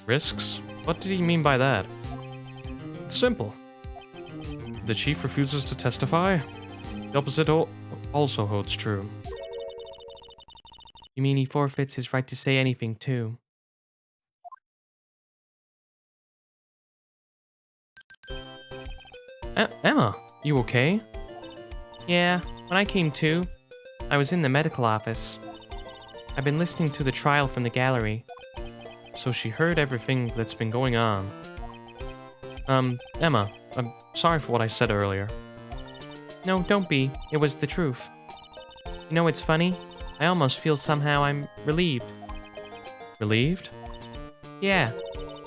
A: Risks? What did he mean by that? It's simple. The chief refuses to testify. The opposite also holds true. You mean he forfeits his right to say anything, too? Emma, you okay? Yeah, when I came to, I was in the medical office. I've been listening to the trial from the gallery. So she heard everything that's been going on. Emma, I'm sorry for what I said earlier. No, don't be. It was the truth. You know, it's funny. I almost feel somehow I'm relieved. Relieved? Yeah.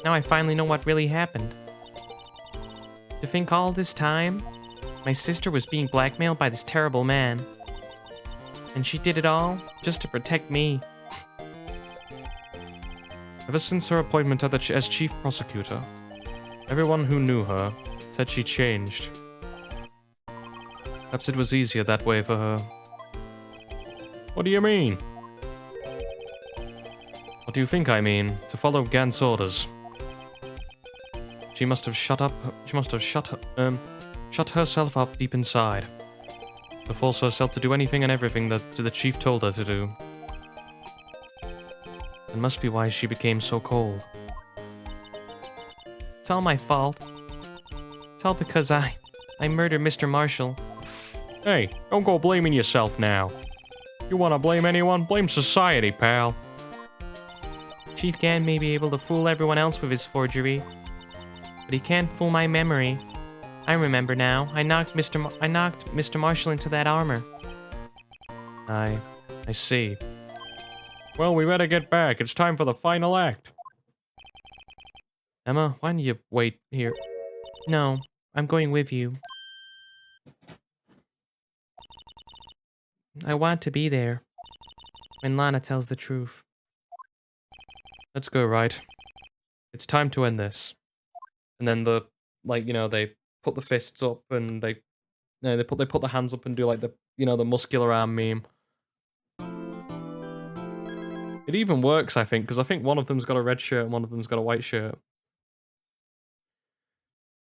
A: Now I finally know what really happened. To think all this time, my sister was being blackmailed by this terrible man. And she did it all just to protect me. Ever since her appointment as chief prosecutor, everyone who knew her said she changed. Perhaps it was easier that way for her.
B: What do you mean?
A: What do you think I mean? To follow Gann's orders. She must have shut herself up deep inside. To force herself to do anything and everything that the chief told her to do. That must be why she became so cold. It's all my fault. It's all because I murdered Mr. Marshall.
B: Hey, don't go blaming yourself now. You want to blame anyone? Blame society, pal.
A: Chief Gann may be able to fool everyone else with his forgery, but he can't fool my memory. I remember now. I knocked Mr. Marshall into that armor. I see.
B: Well, we better get back. It's time for the final act.
A: Emma, why don't you wait here? No, I'm going with you. I want to be there when Lana tells the truth. Let's go, Wright. It's time to end this. And then they put the fists up and they put the hands up and do like the muscular arm meme. It even works, I think, because I think one of them's got a red shirt and one of them's got a white shirt.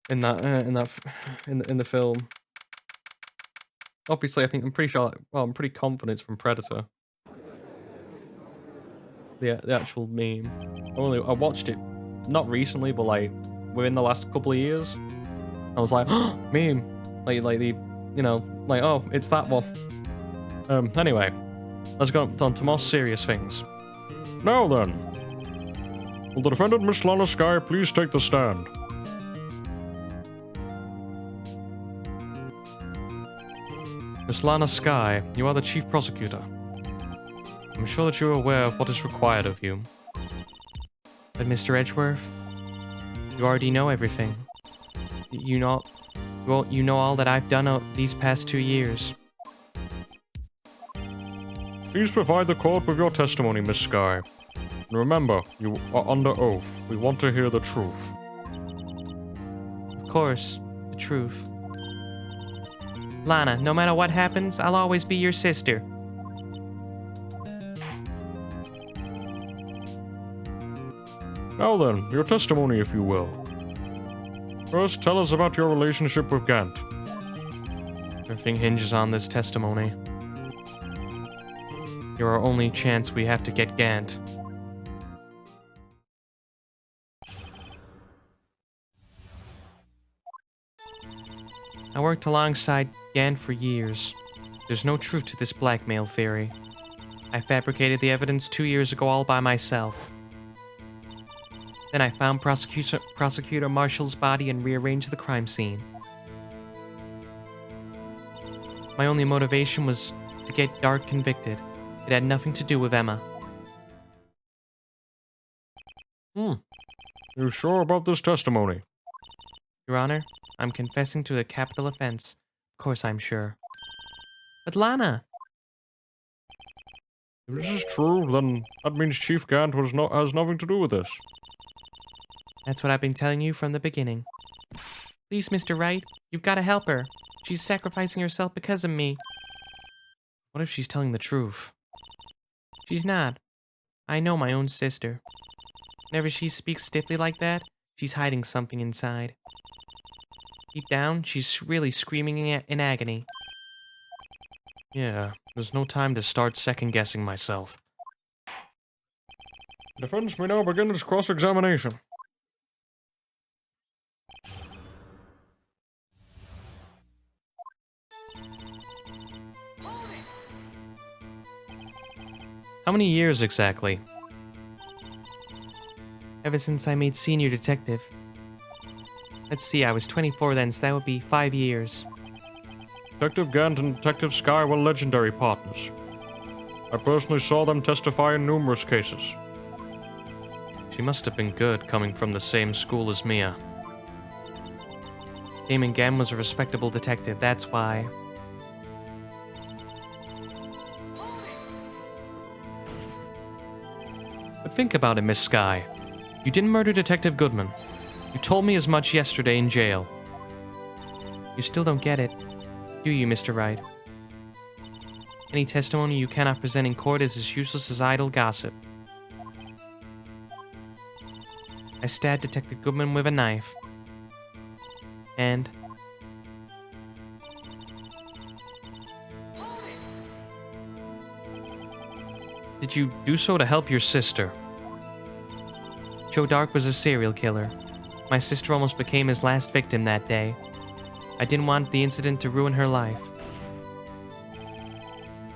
A: In the film. Obviously, I'm pretty confident it's from Predator. The actual meme. I watched it not recently, but like within the last couple of years. I was like, oh, meme. Oh, it's that one. Anyway, let's go on to more serious things.
B: Now then, Will the defendant, Miss Lana Sky, please take the stand?
A: Miss Lana Sky, you are the Chief Prosecutor. I'm sure that you are aware of what is required of you. But Mr. Edgeworth, you already know everything. You know all that I've done these past 2 years.
B: Please provide the court with your testimony, Miss Sky. And remember, you are under oath. We want to hear the truth.
A: Of course, the truth. Lana, no matter what happens, I'll always be your sister.
B: Now then, your testimony, if you will. First, tell us about your relationship with Gant.
A: Everything hinges on this testimony. You're our only chance we have to get Gant. I worked alongside Gant for years. There's no truth to this blackmail theory. I fabricated the evidence 2 years ago all by myself. Then I found Prosecutor Marshall's body and rearranged the crime scene. My only motivation was to get Dart convicted. It had nothing to do with Emma.
B: You sure about this testimony?
A: Your Honor, I'm confessing to a capital offense. Of course I'm sure. But Lana!
B: If this is true, then that means Chief Gant has nothing to do with this.
A: That's what I've been telling you from the beginning. Please, Mr. Wright, you've got to help her. She's sacrificing herself because of me. What if she's telling the truth? She's not. I know my own sister. Whenever she speaks stiffly like that, she's hiding something inside. Deep down, she's really screaming in agony.
B: Yeah, there's no time to start second-guessing myself. The defense may now begin its cross-examination.
A: How many years exactly? Ever since I made senior detective. Let's see, I was 24 then, so that would be 5 years.
B: Detective Gant and Detective Sky were legendary partners. I personally saw them testify in numerous cases.
A: She must have been good, coming from the same school as Mia. Damon Gam was a respectable detective, that's why. But think about it, Miss Sky. You didn't murder Detective Goodman. You told me as much yesterday in jail. You still don't get it, do you, Mr. Wright? Any testimony you cannot present in court is as useless as idle gossip. I stabbed Detective Goodman with a knife. And... did you do so to help your sister? Joe Dark was a serial killer. My sister almost became his last victim that day. I didn't want the incident to ruin her life.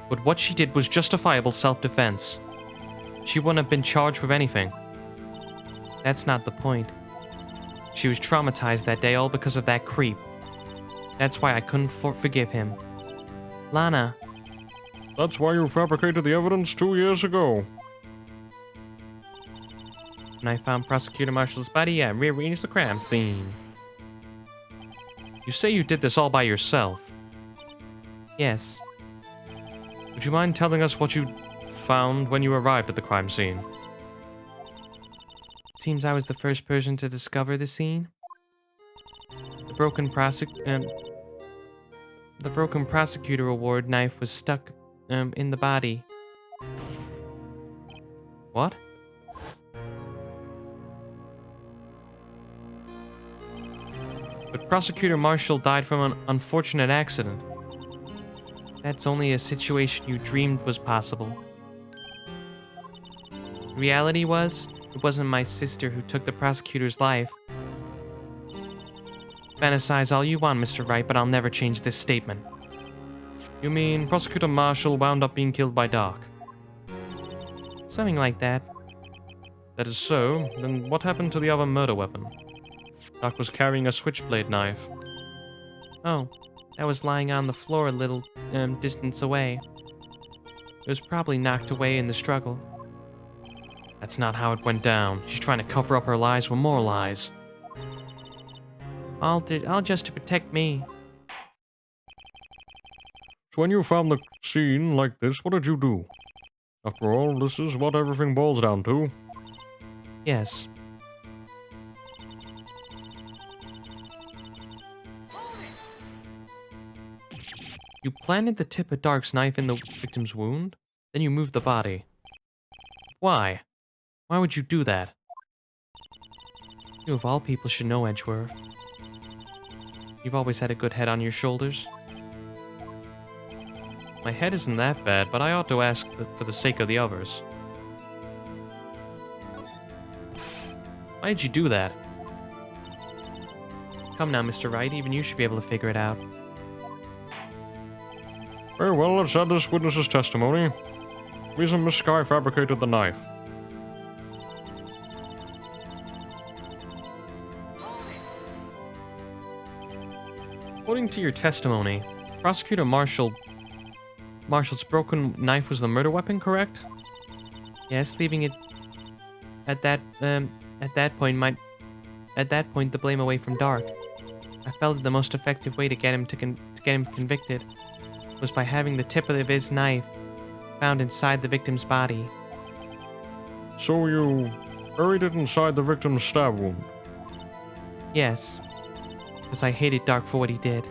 A: But what she did was justifiable self-defense. She wouldn't have been charged with anything. That's not the point. She was traumatized that day all because of that creep. That's why I couldn't forgive him. Lana.
B: That's why you fabricated the evidence 2 years ago.
A: When I found Prosecutor Marshall's body, I rearranged the crime scene.
B: You say you did this all by yourself?
A: Yes.
B: Would you mind telling us what you found when you arrived at the crime scene?
A: It seems I was the first person to discover the scene. The broken Prosecutor Award knife was stuck in the body.
B: What?
A: But Prosecutor Marshall died from an unfortunate accident. That's only a situation you dreamed was possible. The reality was, it wasn't my sister who took the prosecutor's life. Fantasize all you want, Mr. Wright, but I'll never change this statement.
B: You mean Prosecutor Marshall wound up being killed by Doc?
A: Something like that. That is so. Then what happened to the other murder weapon? Doc was carrying a switchblade knife. Oh, that was lying on the floor a little distance away. It was probably knocked away in the struggle. That's not how it went down. She's trying to cover up her lies with more lies. All just to protect me.
B: So when you found the scene like this, what did you do? After all, this is what everything boils down to.
A: Yes. You planted the tip of Dark's knife in the victim's wound, then you moved the body. Why? Why would you do that? You of all people should know, Edgeworth. You've always had a good head on your shoulders. My head isn't that bad, but I ought to ask for the sake of the others. Why did you do that? Come now, Mr. Wright, even you should be able to figure it out.
B: Very well, let's add this witness's testimony. Reason Miss Sky fabricated the knife.
A: According to your testimony, Prosecutor Marshall's broken knife was the murder weapon, correct? Yes, leaving it at that point the blame away from Dark. I felt that the most effective way to get him convicted was by having the tip of his knife found inside the victim's body.
B: So you buried it inside the victim's stab wound?
A: Yes, because I hated Dark for what he did.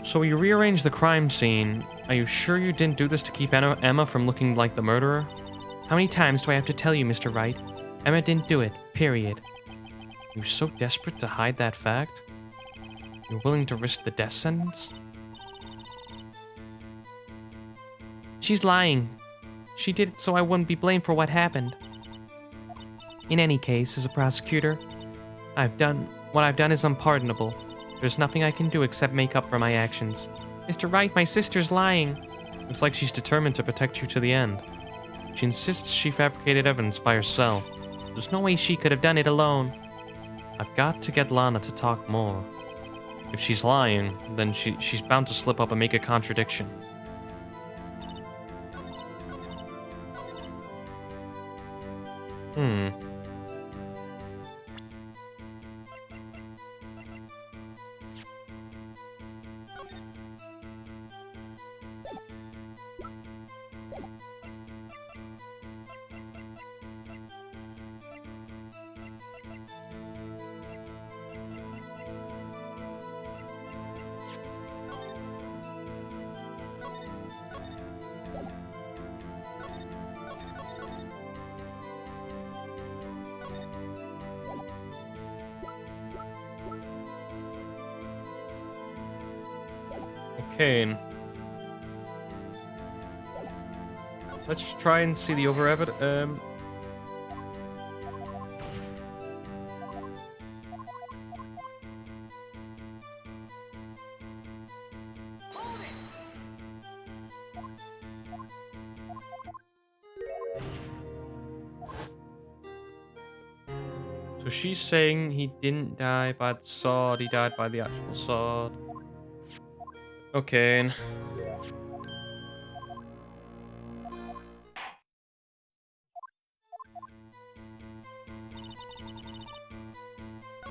A: So you rearranged the crime scene. Are you sure you didn't do this to keep Emma from looking like the murderer? How many times do I have to tell you, Mr. Wright? Emma didn't do it, period. You're so desperate to hide that fact? You're willing to risk the death sentence? She's lying. She did it so I wouldn't be blamed for what happened. In any case, as a prosecutor, what I've done is unpardonable. There's nothing I can do except make up for my actions. Mr. Wright, my sister's lying. Looks like she's determined to protect you to the end. She insists she fabricated evidence by herself. There's no way she could have done it alone. I've got to get Lana to talk more. If she's lying, then she's bound to slip up and make a contradiction. Okay. Let's try and see the other evidence. So she's saying he didn't die by the sword, he died by the actual sword. Okay.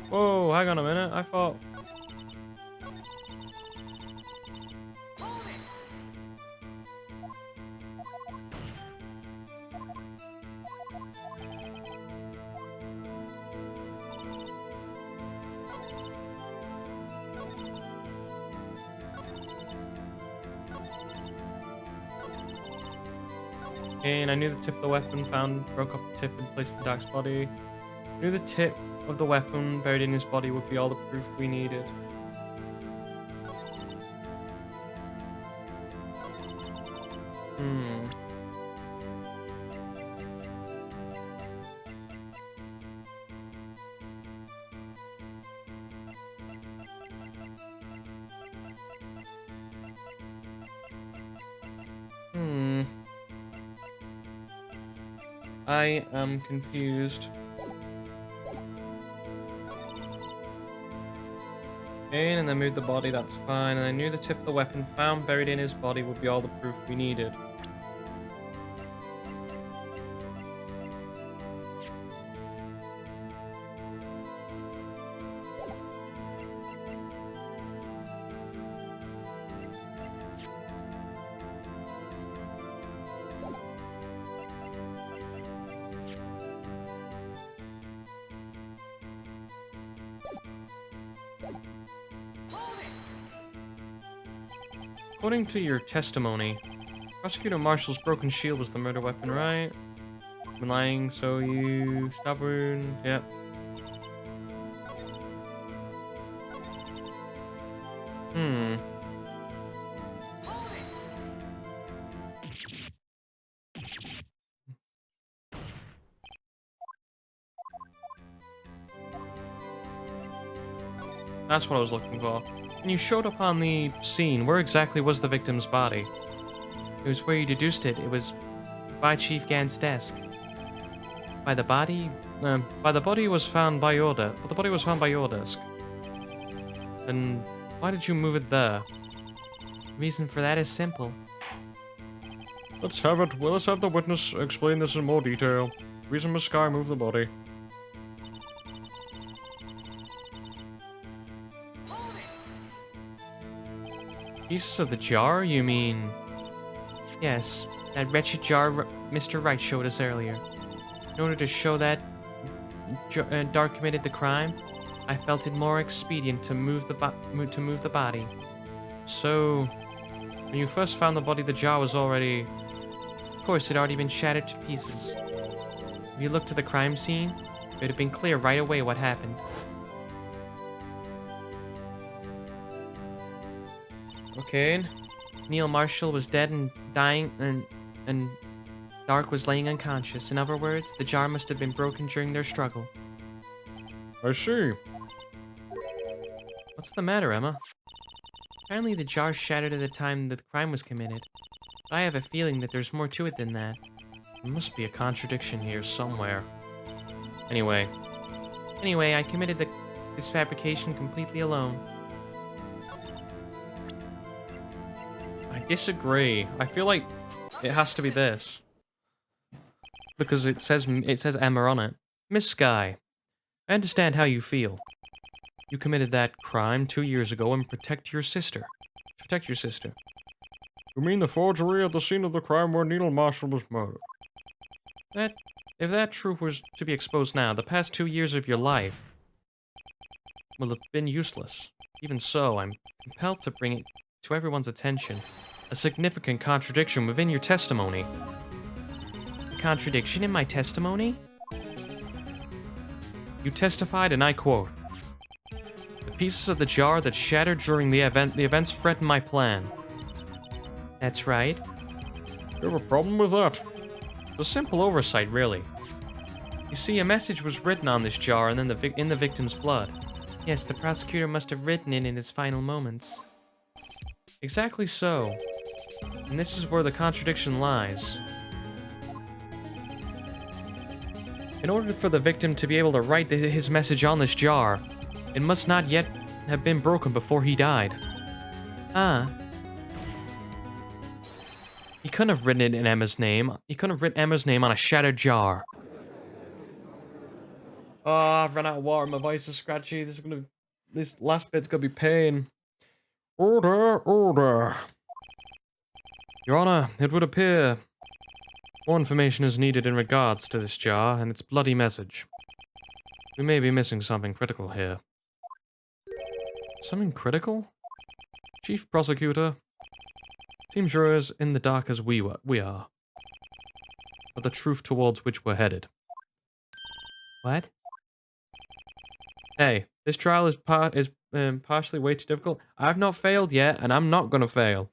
A: Whoa, hang on a minute. I thought... And I knew the tip of the weapon found broke off the tip and placed in Dark's body. I knew the tip of the weapon buried in his body would be all the proof we needed. I am confused. In and then moved the body, that's fine. And I knew the tip of the weapon found buried in his body would be all the proof we needed. According to your testimony, Prosecutor Marshall's broken shield was the murder weapon, right? I've been lying, so you... stubborn, yep. That's what I was looking for. When you showed up on the scene, where exactly was the victim's body? It was where you deduced it. It was by Chief Gant's desk. By the body? By the body was found by your desk. But the body was found by your desk. Then why did you move it there? The reason for that is simple.
B: Let's have it. Well, let's have the witness explain this in more detail. Reason Miss Sky moved the body.
A: Pieces of the jar, you mean? Yes, that wretched jar Mr. Wright showed us earlier. In order to show that Dark committed the crime, I felt it more expedient to move the body. So, when you first found the body, the jar was already... Of course, it had already been shattered to pieces. If you looked at the crime scene, it would have been clear right away what happened. Okay, Neil Marshall was dead and dying, and Dark was laying unconscious. In other words, the jar must have been broken during their struggle.
B: I see.
A: What's the matter, Emma? Apparently the jar shattered at the time that the crime was committed. But I have a feeling that there's more to it than that.
B: There must be a contradiction here somewhere.
A: Anyway, I committed this fabrication completely alone. I disagree. I feel like it has to be this. Because it says Emma on it. Miss Sky, I understand how you feel. You committed that crime 2 years ago and protect your sister.
B: You mean the forgery at the scene of the crime where Neil Marshall was murdered?
A: If that truth was to be exposed now, the past 2 years of your life will have been useless. Even so, I'm compelled to bring it to everyone's attention. A significant contradiction within your testimony. A contradiction in my testimony? You testified, and I quote, "The pieces of the jar that shattered during the events threatened my plan." That's right.
B: You have a problem with that?
A: It's a simple oversight, really. You see, a message was written on this jar and then in the victim's blood. Yes, the prosecutor must have written it in his final moments. Exactly so. And this is where the contradiction lies. In order for the victim to be able to write his message on this jar, it must not yet have been broken before he died. He couldn't have written it in Emma's name. He couldn't have written Emma's name on a shattered jar. Oh, I've run out of water. My voice is scratchy. This last bit's gonna be pain.
B: Order.
A: Your Honor, it would appear more information is needed in regards to this jar and its bloody message. We may be missing something critical here. Something critical? Chief Prosecutor, seems you're as in the dark as we are. But the truth towards which we're headed. What? Hey, this trial is partially way too difficult. I've not failed yet, and I'm not gonna fail.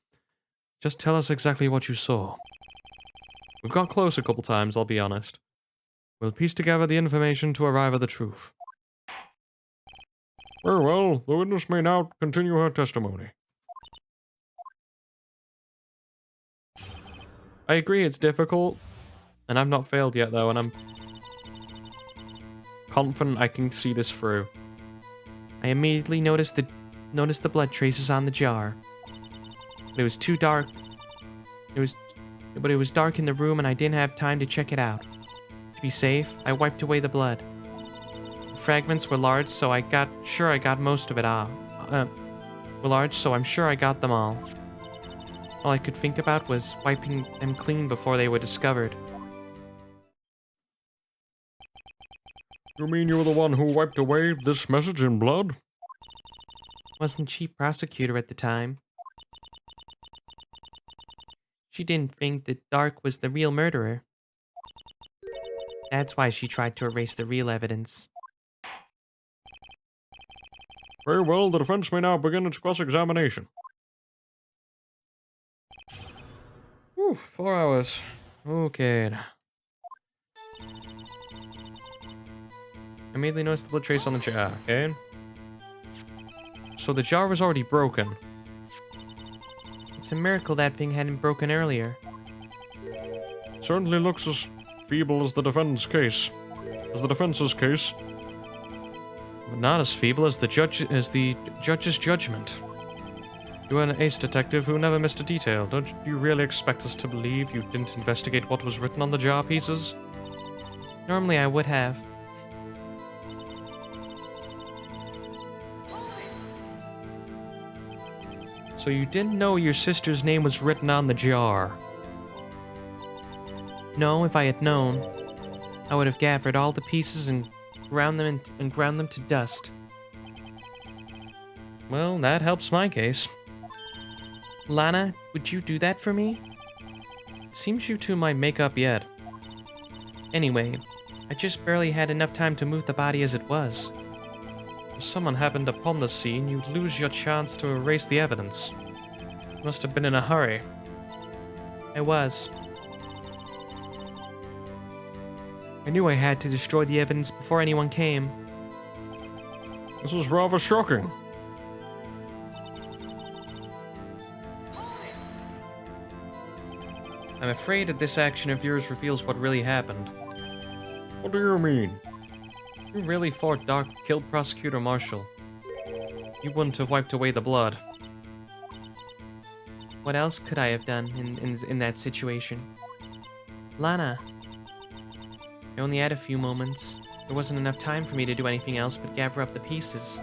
A: Just tell us exactly what you saw. We've got close a couple times, I'll be honest. We'll piece together the information to arrive at the truth.
B: Very well, the witness may now continue her testimony.
A: I agree it's difficult, And I've not failed yet, though, and I'm confident I can see this through. I immediately noticed the blood traces on the jar. But it was too dark. But it was dark in the room, and I didn't have time to check it out. To be safe, I wiped away the blood. The fragments were large, so I got most of it off. Were large, so I'm sure I got them all. All I could think about was wiping them clean before they were discovered.
B: You mean you were the one who wiped away this message in blood?
A: Wasn't Chief Prosecutor at the time. She didn't think that Dark was the real murderer. That's why she tried to erase the real evidence.
B: Very well, the defense may now begin its cross-examination.
A: Whew, 4 hours. Okay. I immediately noticed the blood trace on the jar, okay? So the jar was already broken. It's a miracle that thing hadn't broken earlier.
B: Certainly looks as feeble as the defense's case.
A: But not as feeble as the judge's judgment. You are an ace detective who never missed a detail. Don't you really expect us to believe you didn't investigate what was written on the jar pieces? Normally I would have. So you didn't know your sister's name was written on the jar? No, if I had known, I would have gathered all the pieces and ground them to dust. Well, that helps my case. Lana, would you do that for me? Seems you two might make up yet. Anyway, I just barely had enough time to move the body as it was. If someone happened upon the scene, you'd lose your chance to erase the evidence. You must have been in a hurry. I was. I knew I had to destroy the evidence before anyone came.
B: This is rather shocking.
A: I'm afraid that this action of yours reveals what really happened.
B: What do you mean?
A: You really thought Doc killed Prosecutor Marshall. You wouldn't have wiped away the blood. What else could I have done in that situation? Lana. I only had a few moments. There wasn't enough time for me to do anything else but gather up the pieces.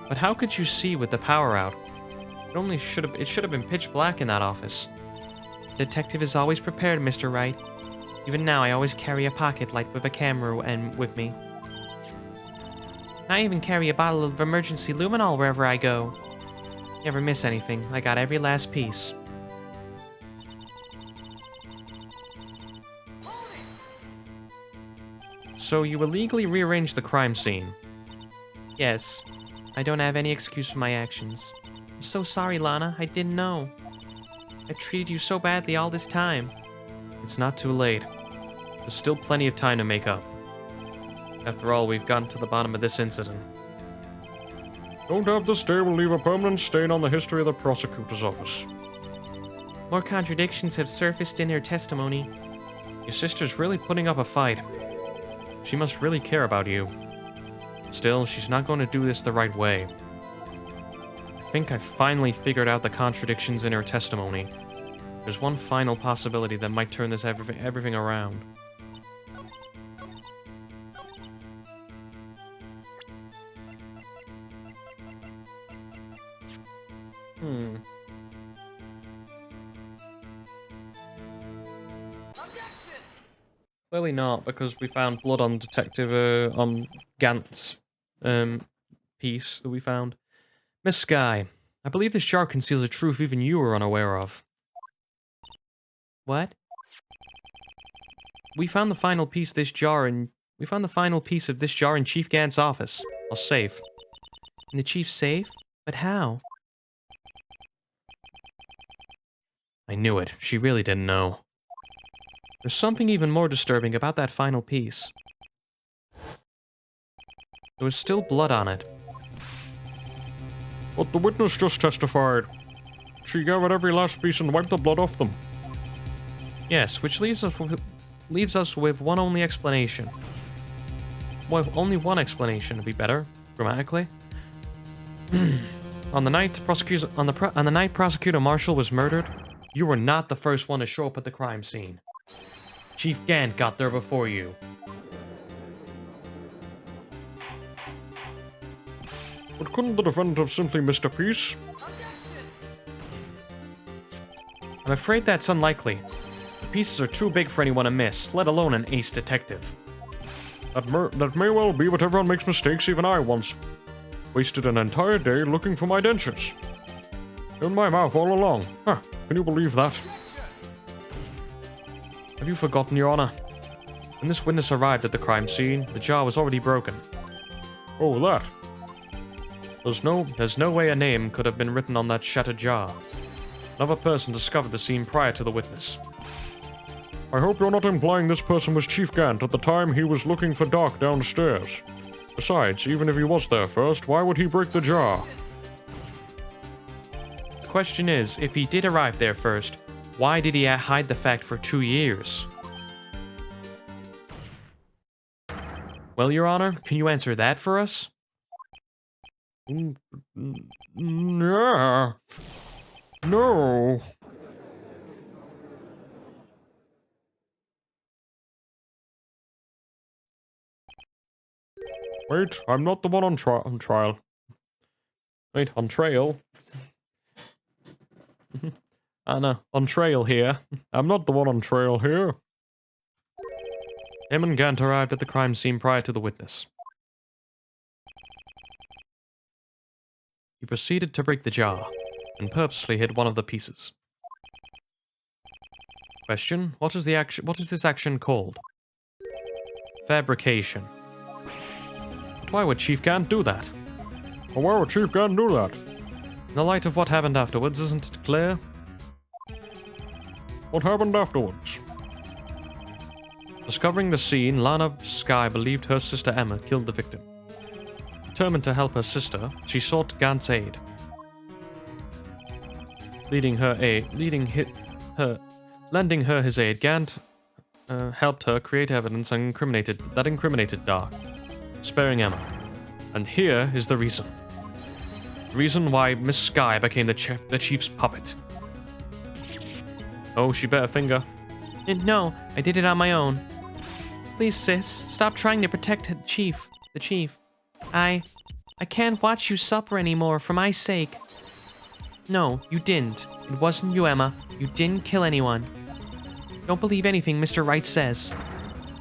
A: But how could you see with the power out? It should have been pitch black in that office. The detective is always prepared, Mr. Wright. Even now, I always carry a pocket light with a camera with me. And I even carry a bottle of emergency luminol wherever I go. Never miss anything. I got every last piece. So you illegally rearranged the crime scene? Yes. I don't have any excuse for my actions. I'm so sorry, Lana. I didn't know. I treated you so badly all this time. It's not too late. There's still plenty of time to make up. After all, we've gotten to the bottom of this incident.
B: Don't have this day will leave a permanent stain on the history of the prosecutor's office.
A: More contradictions have surfaced in her testimony. Your sister's really putting up a fight. She must really care about you. Still, she's not going to do this the right way. I think I finally figured out the contradictions in her testimony. There's one final possibility that might turn this everything around. Clearly not, because we found blood on Detective, on Gant's, piece that we found. Miss Skye, I believe this jar conceals a truth even you were unaware of. What? We found the final piece of this jar in Chief Gant's office, or safe. In the chief's safe? But how? I knew it. She really didn't know. There's something even more disturbing about that final piece. There was still blood on it.
B: But the witness just testified. She gathered every last piece and wiped the blood off them.
A: Yes, which leaves us with one only explanation. Well, only one explanation would be better, grammatically. On the night Prosecutor Marshall was murdered, you were not the first one to show up at the crime scene. Chief Gant got there before you.
B: But couldn't the defendant have simply missed a piece?
A: I'm afraid that's unlikely. The pieces are too big for anyone to miss, let alone an ace detective.
B: That may well be, but everyone makes mistakes. Even I once wasted an entire day looking for my dentures. In my mouth all along. Huh, can you believe that?
A: Have you forgotten, Your Honor? When this witness arrived at the crime scene, the jar was already broken.
B: Oh, that.
A: There's no way a name could have been written on that shattered jar. Another person discovered the scene prior to the witness.
B: I hope you're not implying this person was Chief Gant at the time he was looking for Doc downstairs. Besides, even if he was there first, why would he break the jar?
A: The question is, if he did arrive there first, why did he hide the fact for 2 years? Well, Your Honor, can you answer that for us?
B: Yeah. No. Wait, I'm not the one on trial.
A: Wait, on trail? Anna, on trail here.
B: I'm not the one on trail here.
A: Him and Gant arrived at the crime scene prior to the witness. He proceeded to break the jar, and purposely hid one of the pieces. Question, what is this action called? Fabrication. But why would Chief Gant do that?
B: Well, why would Chief Gant do that?
A: In the light of what happened afterwards, isn't it clear?
B: What happened afterwards?
A: Discovering the scene, Lana Skye believed her sister Emma killed the victim. Determined to help her sister, she sought Gant's aid. Lending her his aid, Gant helped her create evidence that incriminated Doc, sparing Emma. And here is the reason. The reason why Miss Skye became the chief's puppet. Oh, she bet a finger. No, I did it on my own. Please, sis, stop trying to protect the chief. I can't watch you suffer anymore for my sake. No, you didn't. It wasn't you, Emma. You didn't kill anyone. Don't believe anything Mr. Wright says.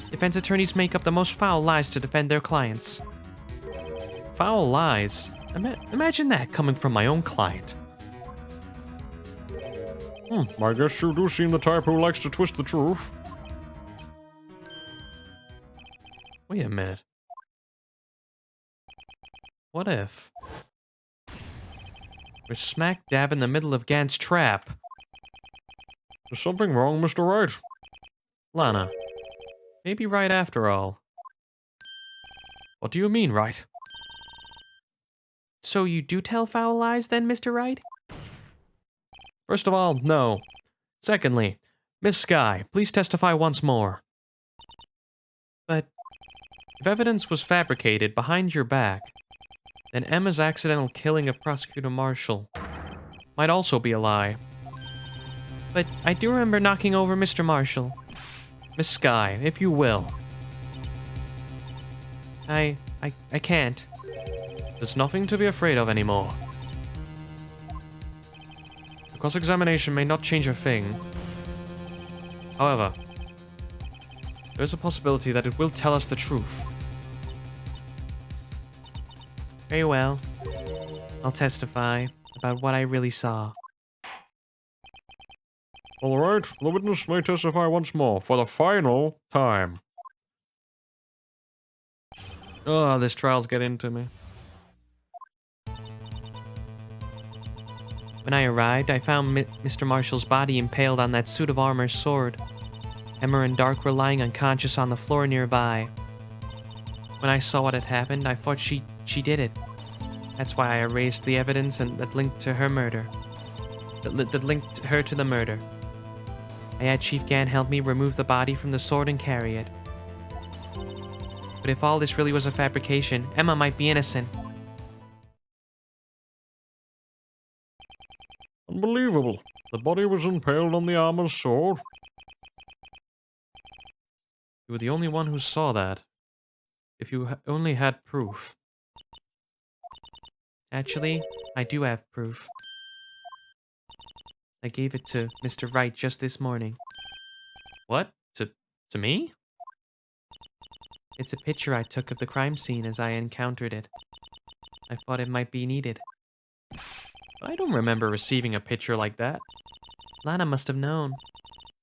A: Defense attorneys make up the most foul lies to defend their clients. Foul lies? Imagine that coming from my own client.
B: I guess you do seem the type who likes to twist the truth.
A: Wait a minute. What if we're smack dab in the middle of Gant's trap?
B: Is something wrong, Mr. Wright?
A: Lana, maybe right after all. What do you mean, Wright? So you do tell foul lies then, Mr. Wright? First of all, no. Secondly, Miss Skye, please testify once more. But if evidence was fabricated behind your back, then Emma's accidental killing of Prosecutor Marshall might also be a lie. But I do remember knocking over Mr. Marshall. Miss Skye, if you will. I can't. There's nothing to be afraid of anymore. The cross-examination may not change a thing. However, there's a possibility that it will tell us the truth. Very well. I'll testify about what I really saw.
B: All right, the witness may testify once more for the final time.
A: Oh, this trial's getting into me. When I arrived, I found Mr. Marshall's body impaled on that suit of armor's sword. Emma and Dark were lying unconscious on the floor nearby. When I saw what had happened, I thought she did it. That's why I erased the evidence and that linked to her murder. That linked her to the murder. I had Chief Gan help me remove the body from the sword and carry it. But if all this really was a fabrication, Emma might be innocent.
B: Unbelievable. The body was impaled on the armor's sword.
A: You were the only one who saw that. If you only had proof. Actually, I do have proof. I gave it to Mr. Wright just this morning. What? To me? It's a picture I took of the crime scene as I encountered it. I thought it might be needed. I don't remember receiving a picture like that. Lana must have known.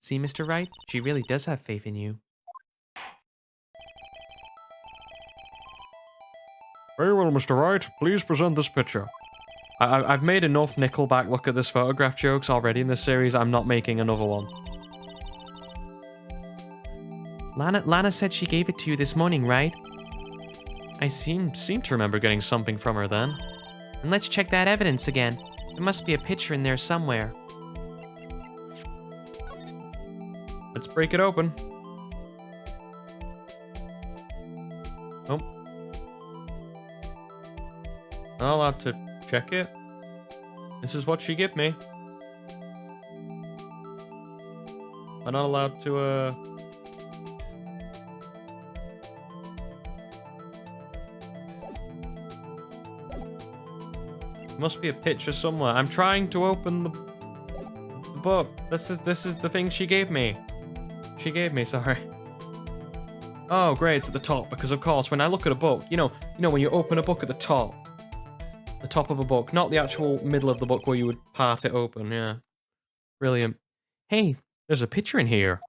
A: See, Mr. Wright? She really does have faith in you.
B: Very well, Mr. Wright. Please present this picture.
A: I've made enough Nickelback look at this photograph jokes already in this series. I'm not making another one. Lana said she gave it to you this morning, right? I seem to remember getting something from her then. And let's check that evidence again. There must be a picture in there somewhere. Let's break it open. Nope. Not allowed to check it. This is what she gave me. I'm not allowed to, Must be a picture somewhere. I'm trying to open the book. This is the thing she gave me. She gave me, sorry. Oh, great, it's at the top, because of course, when I look at a book, you know when you open a book at the top of a book, not the actual middle of the book where you would part it open, yeah. Brilliant. Hey, there's a picture in here.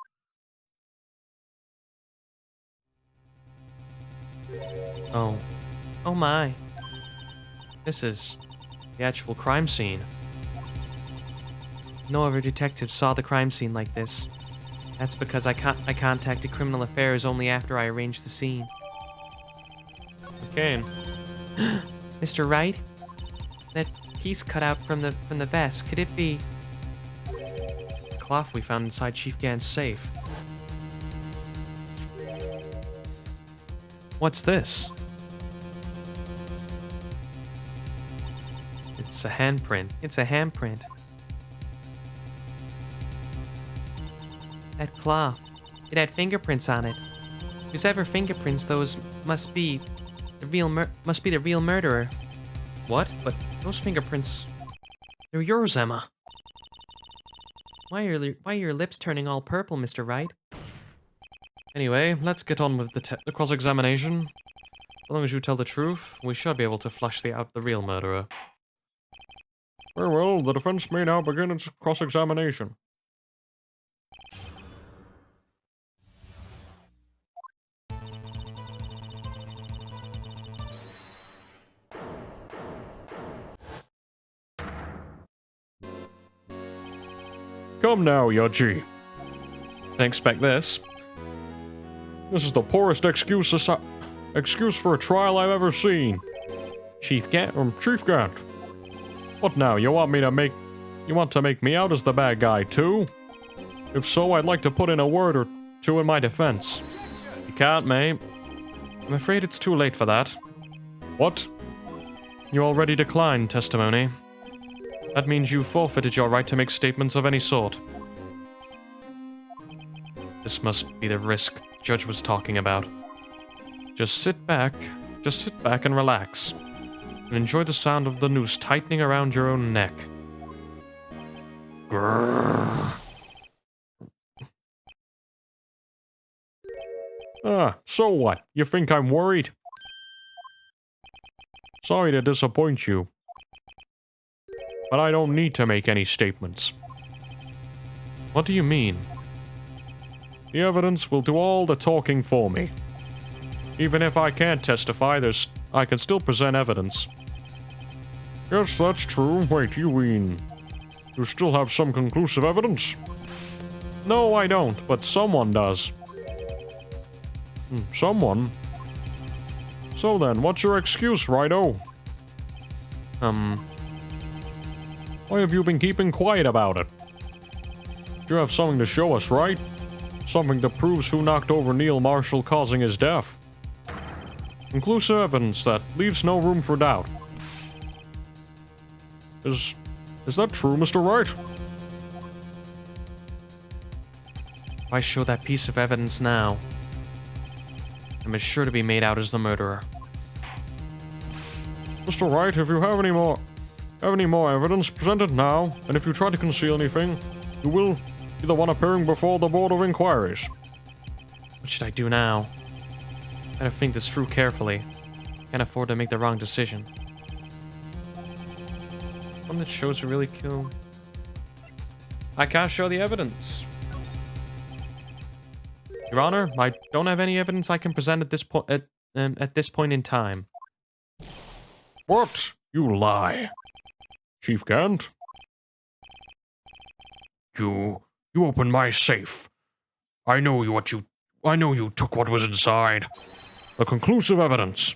A: Oh. Oh my. This is the actual crime scene. No other detective saw the crime scene like this. That's because I contacted Criminal Affairs only after I arranged the scene. Okay. Mr. Wright? That piece cut out from the vest, could it be the cloth we found inside Chief Gan's safe? What's this? It's a handprint. It's a handprint. That cloth. It had fingerprints on it. Whose ever fingerprints those must be the real murderer. What? But those fingerprints, they're yours, Emma. Why are your lips turning all purple, Mr. Wright? Anyway, let's get on with the cross-examination. As long as you tell the truth, we should be able to flush out the real murderer.
B: Very well, the defense may now begin its cross-examination. Come now, Yaji.
A: Didn't expect this.
B: This is the poorest excuse for a trial I've ever seen.
A: Chief Gant?
B: Chief Gant. What now, you want to make me out as the bad guy, too? If so, I'd like to put in a word or two in my defense.
A: You can't, mate. I'm afraid it's too late for that.
B: What?
A: You already declined testimony. That means you forfeited your right to make statements of any sort. This must be the risk the judge was talking about. Just sit back and relax. And enjoy the sound of the noose tightening around your own neck. Grrr.
B: So what? You think I'm worried? Sorry to disappoint you. But I don't need to make any statements.
A: What do you mean?
B: The evidence will do all the talking for me. Even if I can't testify, I can still present evidence. Yes, that's true. Wait, you mean you still have some conclusive evidence? No, I don't, but someone does. Someone? So then, what's your excuse, Righto? Why have you been keeping quiet about it? You have something to show us, right? Something that proves who knocked over Neil Marshall, causing his death. Conclusive evidence that leaves no room for doubt. Is that true, Mr. Wright?
A: If I show that piece of evidence now, I'm as sure to be made out as the murderer.
B: Mr. Wright, if you have any more evidence, present it now, and if you try to conceal anything, you will be the one appearing before the Board of Inquiries.
A: What should I do now? Gotta think this through carefully. Can't afford to make the wrong decision. One that shows who really killed. I can't show the evidence. Your Honor, I don't have any evidence I can present at this point. At this point in time.
B: What? You lie. Chief Gant? You opened my safe. I know you took what was inside. The conclusive evidence.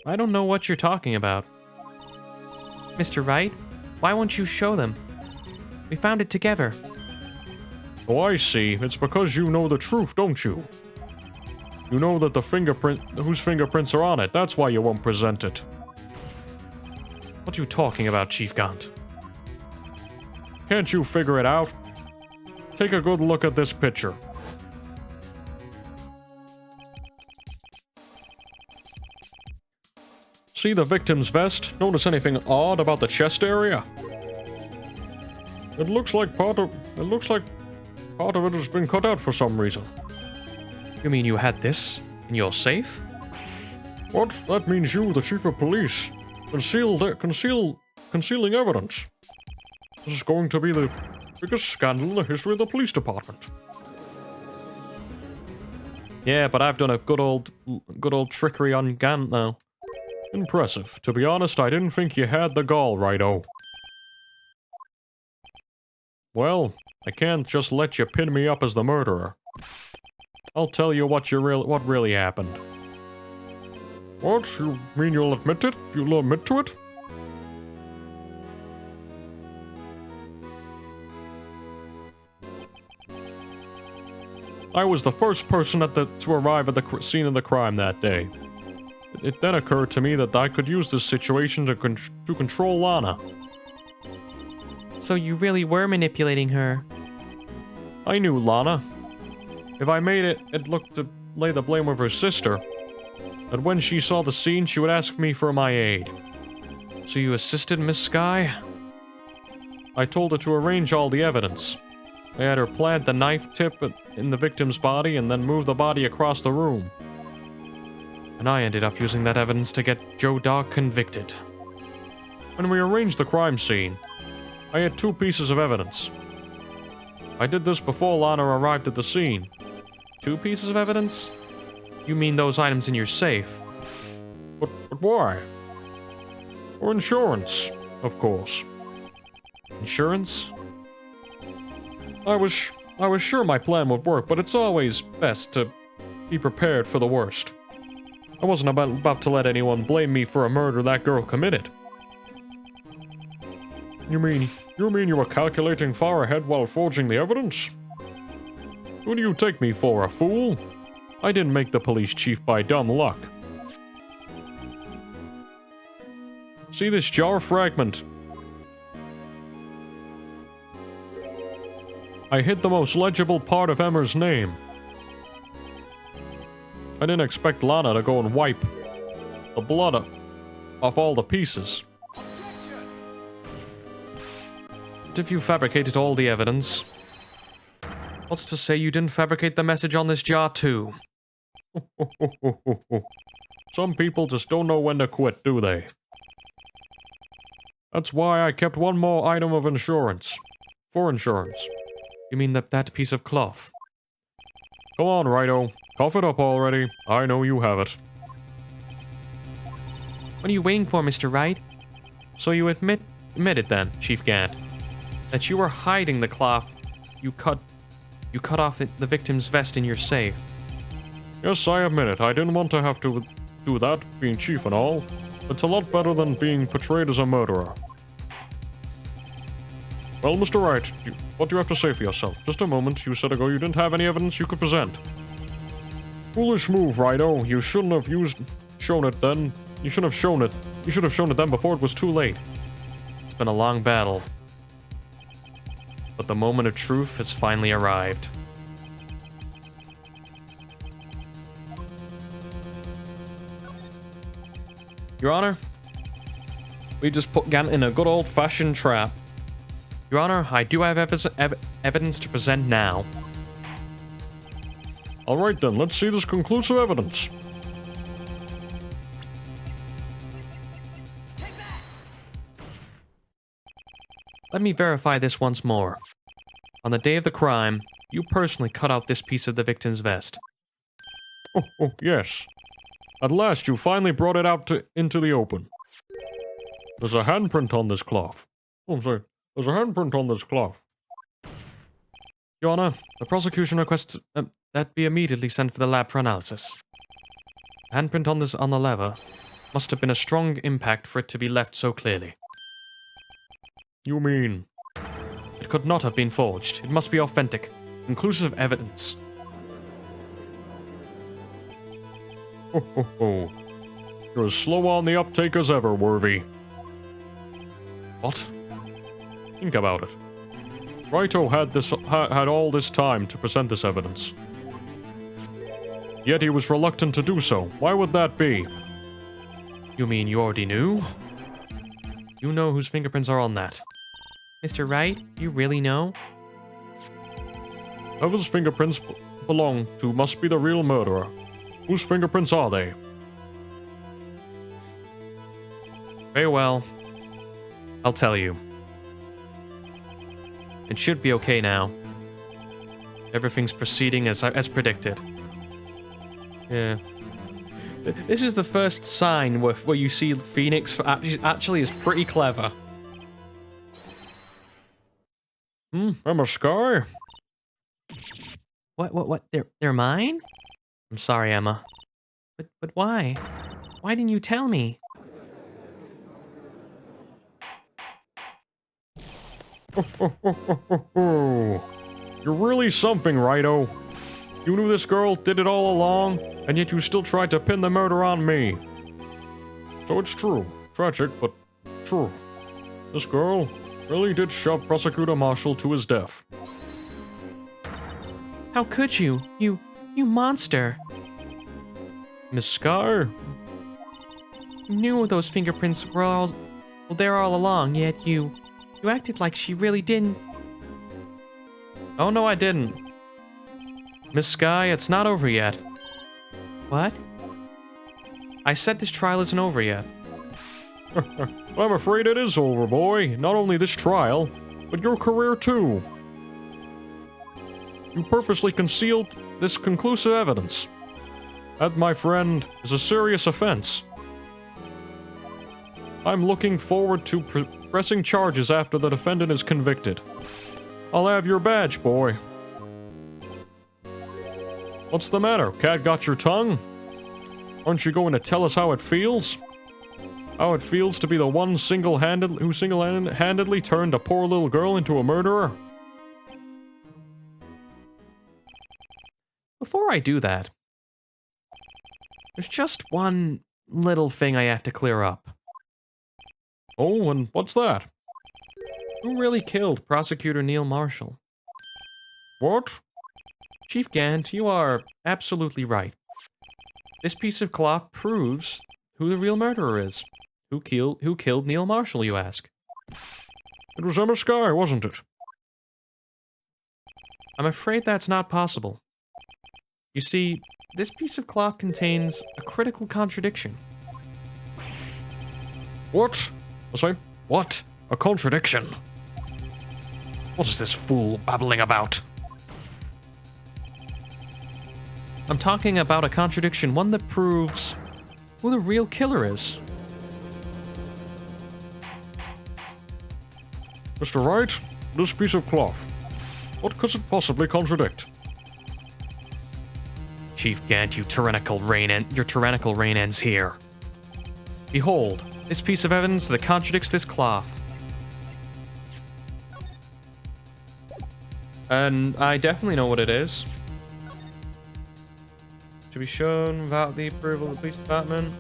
A: I don't know what you're talking about. Mr. Wright, why won't you show them? We found it together.
B: Oh, I see. It's because you know the truth, don't you? You know that whose fingerprints are on it. That's why you won't present it.
A: What are you talking about, Chief Gant?
B: Can't you figure it out? Take a good look at this picture. See the victim's vest? Notice anything odd about the chest area? It looks like part of it has been cut out for some reason.
A: You mean you had this in your safe?
B: What? That means you, the chief of police, concealing evidence. This is going to be the biggest scandal in the history of the police department.
A: Yeah, but I've done a good old trickery on Gant now.
B: Impressive. To be honest, I didn't think you had the gall, Righto. Well, I can't just let you pin me up as the murderer. I'll tell you what really happened. What? You mean you'll admit it? You'll admit to it? I was the first person to arrive at the scene of the crime that day. It then occurred to me that I could use this situation to control Lana.
A: So you really were manipulating her?
B: I knew Lana. If I made it look to lay the blame with her sister, that when she saw the scene, she would ask me for my aid.
A: So you assisted Miss Skye?
B: I told her to arrange all the evidence. I had her plant the knife tip in the victim's body and then move the body across the room.
A: And I ended up using that evidence to get Joe Dog convicted.
B: When we arranged the crime scene, I had 2 pieces of evidence. I did this before Lana arrived at the scene.
A: 2 pieces of evidence? You mean those items in your safe?
B: But why? For insurance, of course.
A: Insurance?
B: I was sure my plan would work, but it's always best to be prepared for the worst. I wasn't about to let anyone blame me for a murder that girl committed. You mean you were calculating far ahead while forging the evidence? Who do you take me for, a fool? I didn't make the police chief by dumb luck. See this jar fragment? I hid the most legible part of Emmer's name. I didn't expect Lana to go and wipe the blood off all the pieces.
A: But if you fabricated all the evidence, what's to say you didn't fabricate the message on this jar too?
B: Some people just don't know when to quit, do they? That's why I kept one more item of insurance. For insurance.
A: You mean that piece of cloth?
B: Come on, Righto. Cough it up already. I know you have it.
A: What are you waiting for, Mr. Wright? So you admit it then, Chief Gant, that you were hiding the cloth you cut off the victim's vest in your safe.
B: Yes, I admit it. I didn't want to have to do that, being chief and all. It's a lot better than being portrayed as a murderer. Well, Mr. Wright, what do you have to say for yourself? Just a moment, you said ago you didn't have any evidence you could present. Foolish move, Righto. You shouldn't have shown it then. You should have shown it. You should have shown it then before it was too late.
A: It's been a long battle. But the moment of truth has finally arrived. Your Honor, we just put Gant in a good old-fashioned trap. Your Honor, I do have evidence to present now.
B: Alright then, let's see this conclusive evidence.
A: Let me verify this once more. On the day of the crime, you personally cut out this piece of the victim's vest.
B: Oh, yes. At last, you finally brought it out into the open. There's a handprint on this cloth. Oh, I'm sorry. There's a handprint on this cloth.
A: Your Honor, the prosecution requests that be immediately sent for the lab for analysis. The handprint on the lever must have been a strong impact for it to be left so clearly.
B: You mean?
A: It could not have been forged. It must be authentic, conclusive evidence.
B: Oh. You're as slow on the uptake as ever, Worthy.
A: What?
B: Think about it. Righto had all this time to present this evidence. Yet he was reluctant to do so. Why would that be?
A: You mean you already knew? You know whose fingerprints are on that. Mr. Wright, you really know?
B: Whoever's fingerprints belong to must be the real murderer. Whose fingerprints are they?
A: Very well. I'll tell you. It should be okay now. Everything's proceeding as predicted. Yeah. This is the first sign where you see Phoenix actually is pretty clever.
B: Emma Sky?
A: What? They're mine? I'm sorry, Emma. But why? Why didn't you tell me?
B: You're really something, Righto. You knew this girl did it all along, and yet you still tried to pin the murder on me. So it's true. Tragic, but true. This girl really did shove Prosecutor Marshall to his death.
A: How could you? You monster.
B: Miss Sky?
A: You knew those fingerprints were there all along, yet you acted like she really didn't. Oh no, I didn't. Miss Sky, it's not over yet. What? I said this trial isn't over yet.
B: I'm afraid it is over, boy. Not only this trial, but your career too. You purposely concealed this conclusive evidence. That, my friend, is a serious offense. I'm looking forward to pressing charges after the defendant is convicted. I'll have your badge, boy. What's the matter? Cat got your tongue? Aren't you going to tell us how it feels? How it feels to be the one who single-handedly turned a poor little girl into a murderer?
A: Before I do that, there's just one little thing I have to clear up.
B: Oh, and what's that?
A: Who really killed Prosecutor Neil Marshall?
B: What?
A: Chief Gant, you are absolutely right. This piece of cloth proves who the real murderer is. Who killed Neil Marshall, you ask?
B: It was Emma Sky, wasn't it?
A: I'm afraid that's not possible. You see, this piece of cloth contains a critical contradiction.
B: What? Say, what? A contradiction? What is this fool babbling about?
A: I'm talking about a contradiction, one that proves who the real killer is.
B: Mr. Wright, this piece of cloth, what could it possibly contradict?
A: Chief Gant, your tyrannical reign ends here. Behold, this piece of evidence that contradicts this cloth. And I definitely know what it is. To be shown without the approval of the police department.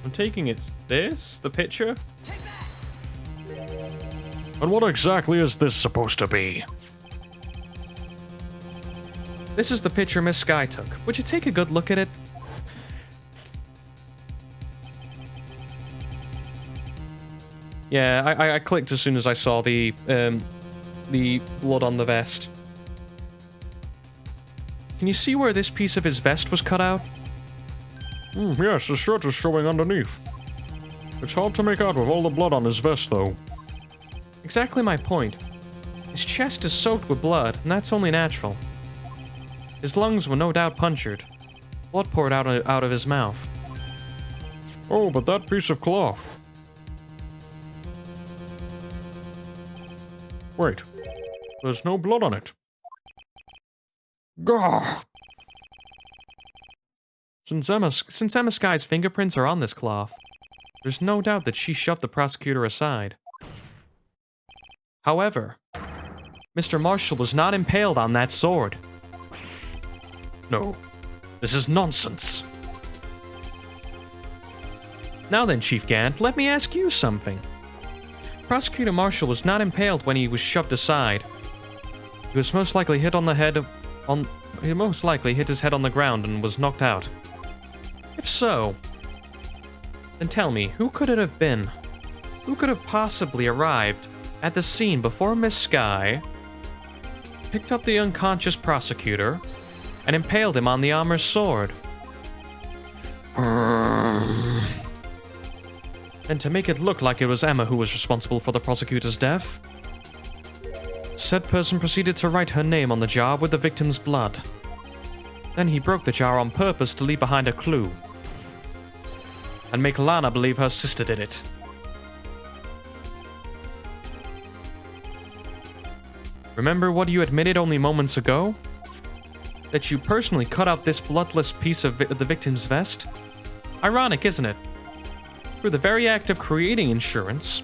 A: I'm taking it's this? The picture?
B: And what exactly is this supposed to be?
A: This is the picture Miss Sky took. Would you take a good look at it? Yeah, I clicked as soon as I saw the blood on the vest. Can you see where this piece of his vest was cut out?
B: Yes, his shirt is showing underneath. It's hard to make out with all the blood on his vest, though.
A: Exactly my point. His chest is soaked with blood, and that's only natural. His lungs were no doubt punctured. Blood poured out of his mouth.
B: Oh, but that piece of cloth. Wait. There's no blood on it. Gah!
A: Since Emma Sky's fingerprints are on this cloth, there's no doubt that she shoved the prosecutor aside. However, Mr. Marshall was not impaled on that sword.
B: No, this is nonsense.
A: Now then, Chief Gant, let me ask you something. Prosecutor Marshall was not impaled when he was shoved aside. He was most likely hit on the head he most likely hit his head on the ground and was knocked out. If so, then tell me, who could it have been? Who could have possibly arrived at the scene before Miss Sky, picked up the unconscious prosecutor, and impaled him on the armor's sword? And to make it look like it was Emma who was responsible for the prosecutor's death, said person proceeded to write her name on the jar with the victim's blood. Then he broke the jar on purpose to leave behind a clue, and make Lana believe her sister did it. Remember what you admitted only moments ago? That you personally cut out this bloodless piece of the victim's vest? Ironic, isn't it? Through the very act of creating insurance,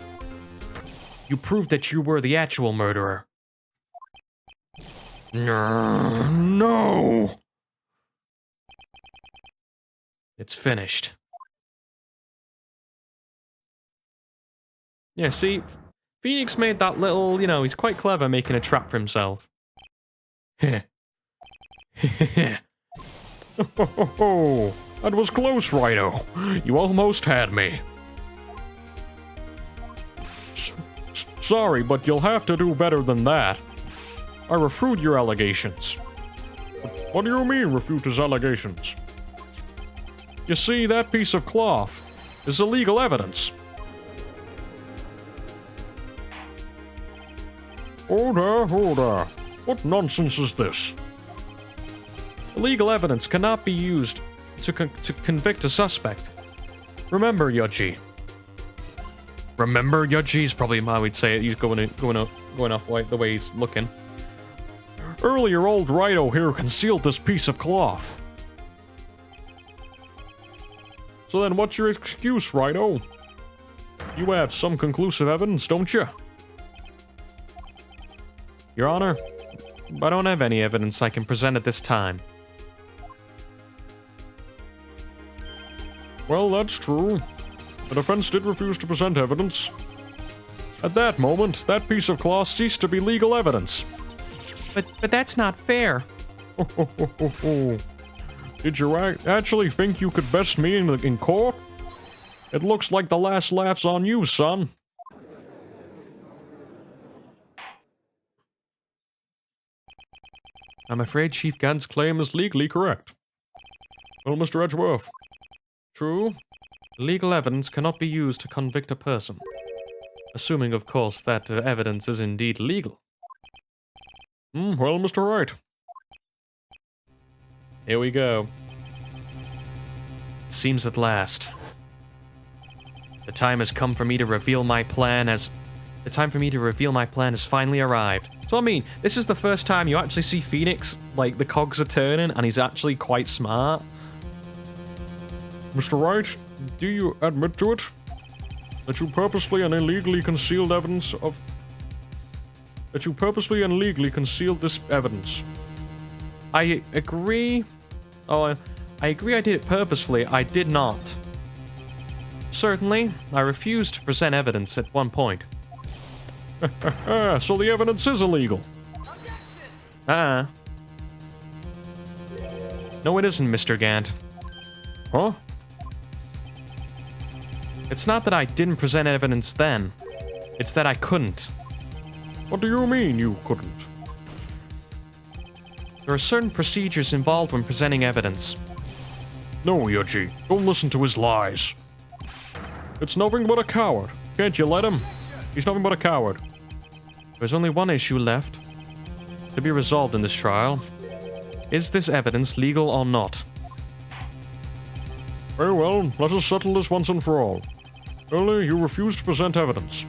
A: you proved that you were the actual murderer.
B: No!
A: It's finished. Yeah, see, Phoenix made that little, he's quite clever making a trap for himself.
B: That was close, Rhino. You almost had me. Sorry, but you'll have to do better than that. I refute your allegations. What do you mean, refute his allegations? You see, that piece of cloth is illegal evidence. Hold there. What nonsense is this?
A: Illegal evidence cannot be used to convict a suspect. Remember, Yoji. Remember, Yoji is probably how we'd say it. He's going off the way he's looking.
B: Earlier, old Rhino here concealed this piece of cloth. So then what's your excuse, Rhino? You have some conclusive evidence, don't you?
A: Your Honor, I don't have any evidence I can present at this time.
B: Well, that's true. The defense did refuse to present evidence. At that moment, that piece of cloth ceased to be legal evidence.
A: But that's not fair.
B: Did you actually think you could best me in court? It looks like the last laugh's on you, son.
A: I'm afraid Chief Gant's claim is legally correct.
B: Well, Mr. Edgeworth.
A: True. Legal evidence cannot be used to convict a person. Assuming, of course, that evidence is indeed legal.
B: Well, Mr. Wright.
A: Here we go. It seems at last. The time has come for me to reveal my plan as The time for me to reveal my plan has finally arrived. So I mean, this is the first time you actually see Phoenix, like the cogs are turning, and he's actually quite smart.
B: Mr. Wright, do you admit to it? That you purposely and illegally concealed evidence of... That you purposely and illegally concealed this evidence?
A: I agree. Oh, I agree I did it purposefully. I did not. Certainly, I refused to present evidence at one point.
B: So the evidence is illegal.
A: No, it isn't, Mr. Gant.
B: Huh?
A: It's not that I didn't present evidence then. It's that I couldn't.
B: What do you mean you couldn't?
A: There are certain procedures involved when presenting evidence.
B: No, Yuji, don't listen to his lies. It's nothing but a coward. Can't you let him? He's nothing but a coward.
A: There's only one issue left to be resolved in this trial. Is this evidence legal or not?
B: Very well, let us settle this once and for all. Earlier, you refused to present evidence.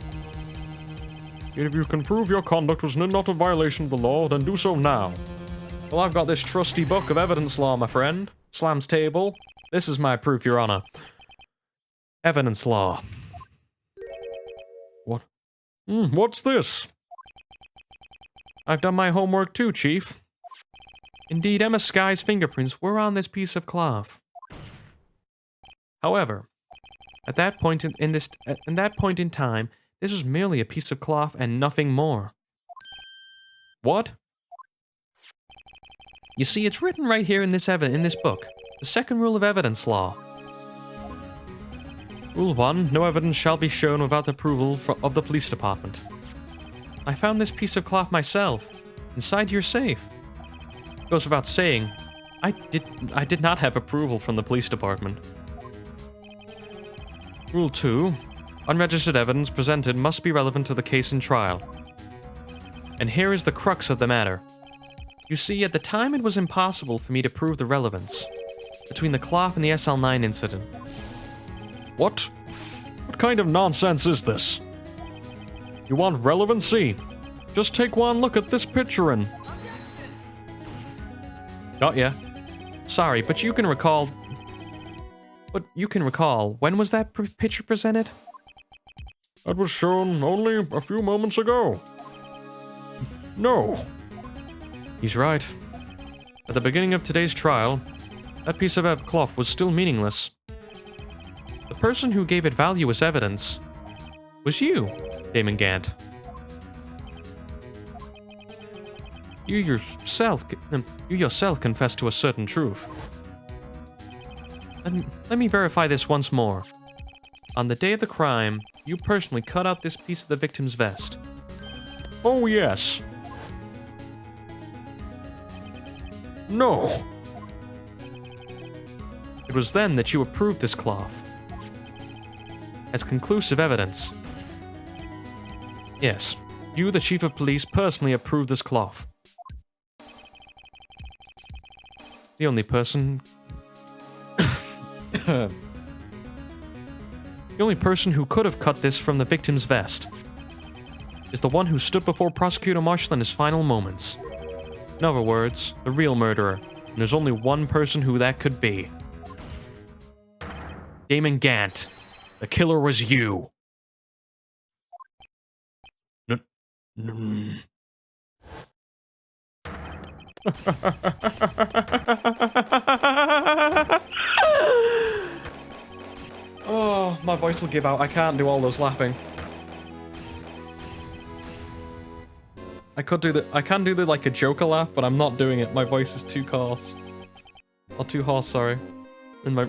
B: If you can prove your conduct was not a violation of the law, then do so now.
A: Well, I've got this trusty book of evidence law, my friend. Slams table. This is my proof, Your Honor. Evidence law.
B: What? What's this?
A: I've done my homework too, Chief. Indeed, Emma Sky's fingerprints were on this piece of cloth. However, at that point in time, this was merely a piece of cloth and nothing more. What? You see, it's written right here in this book. The second rule of evidence law. Rule 1, no evidence shall be shown without the approval of the police department. I found this piece of cloth myself, inside your safe. Goes without saying, I did not have approval from the police department. Rule 2, unregistered evidence presented must be relevant to the case in trial. And here is the crux of the matter. You see, at the time it was impossible for me to prove the relevance between the cloth and the SL9 incident.
B: What? What kind of nonsense is this? You want relevancy? Just take one look at this picture and...
A: Got ya. Sorry, but you can recall... when was that picture presented?
B: That was shown only a few moments ago. No.
A: He's right. At the beginning of today's trial, that piece of cloth was still meaningless. The person who gave it value as evidence was you, Damon Gant. You yourself confessed to a certain truth. Let me verify this once more. On the day of the crime, you personally cut out this piece of the victim's vest.
B: Oh, yes. No.
A: It was then that you approved this cloth as conclusive evidence. Yes, you, the chief of police, personally approved this cloth. The only person... the only person who could have cut this from the victim's vest is the one who stood before Prosecutor Marshall in his final moments. In other words, the real murderer. And there's only one person who that could be. Damon Gant. The killer was you. Oh, my voice will give out. I can't do all those laughing. I can do the like a Joker laugh, but I'm not doing it. My voice is too coarse. Or too hoarse, sorry. And my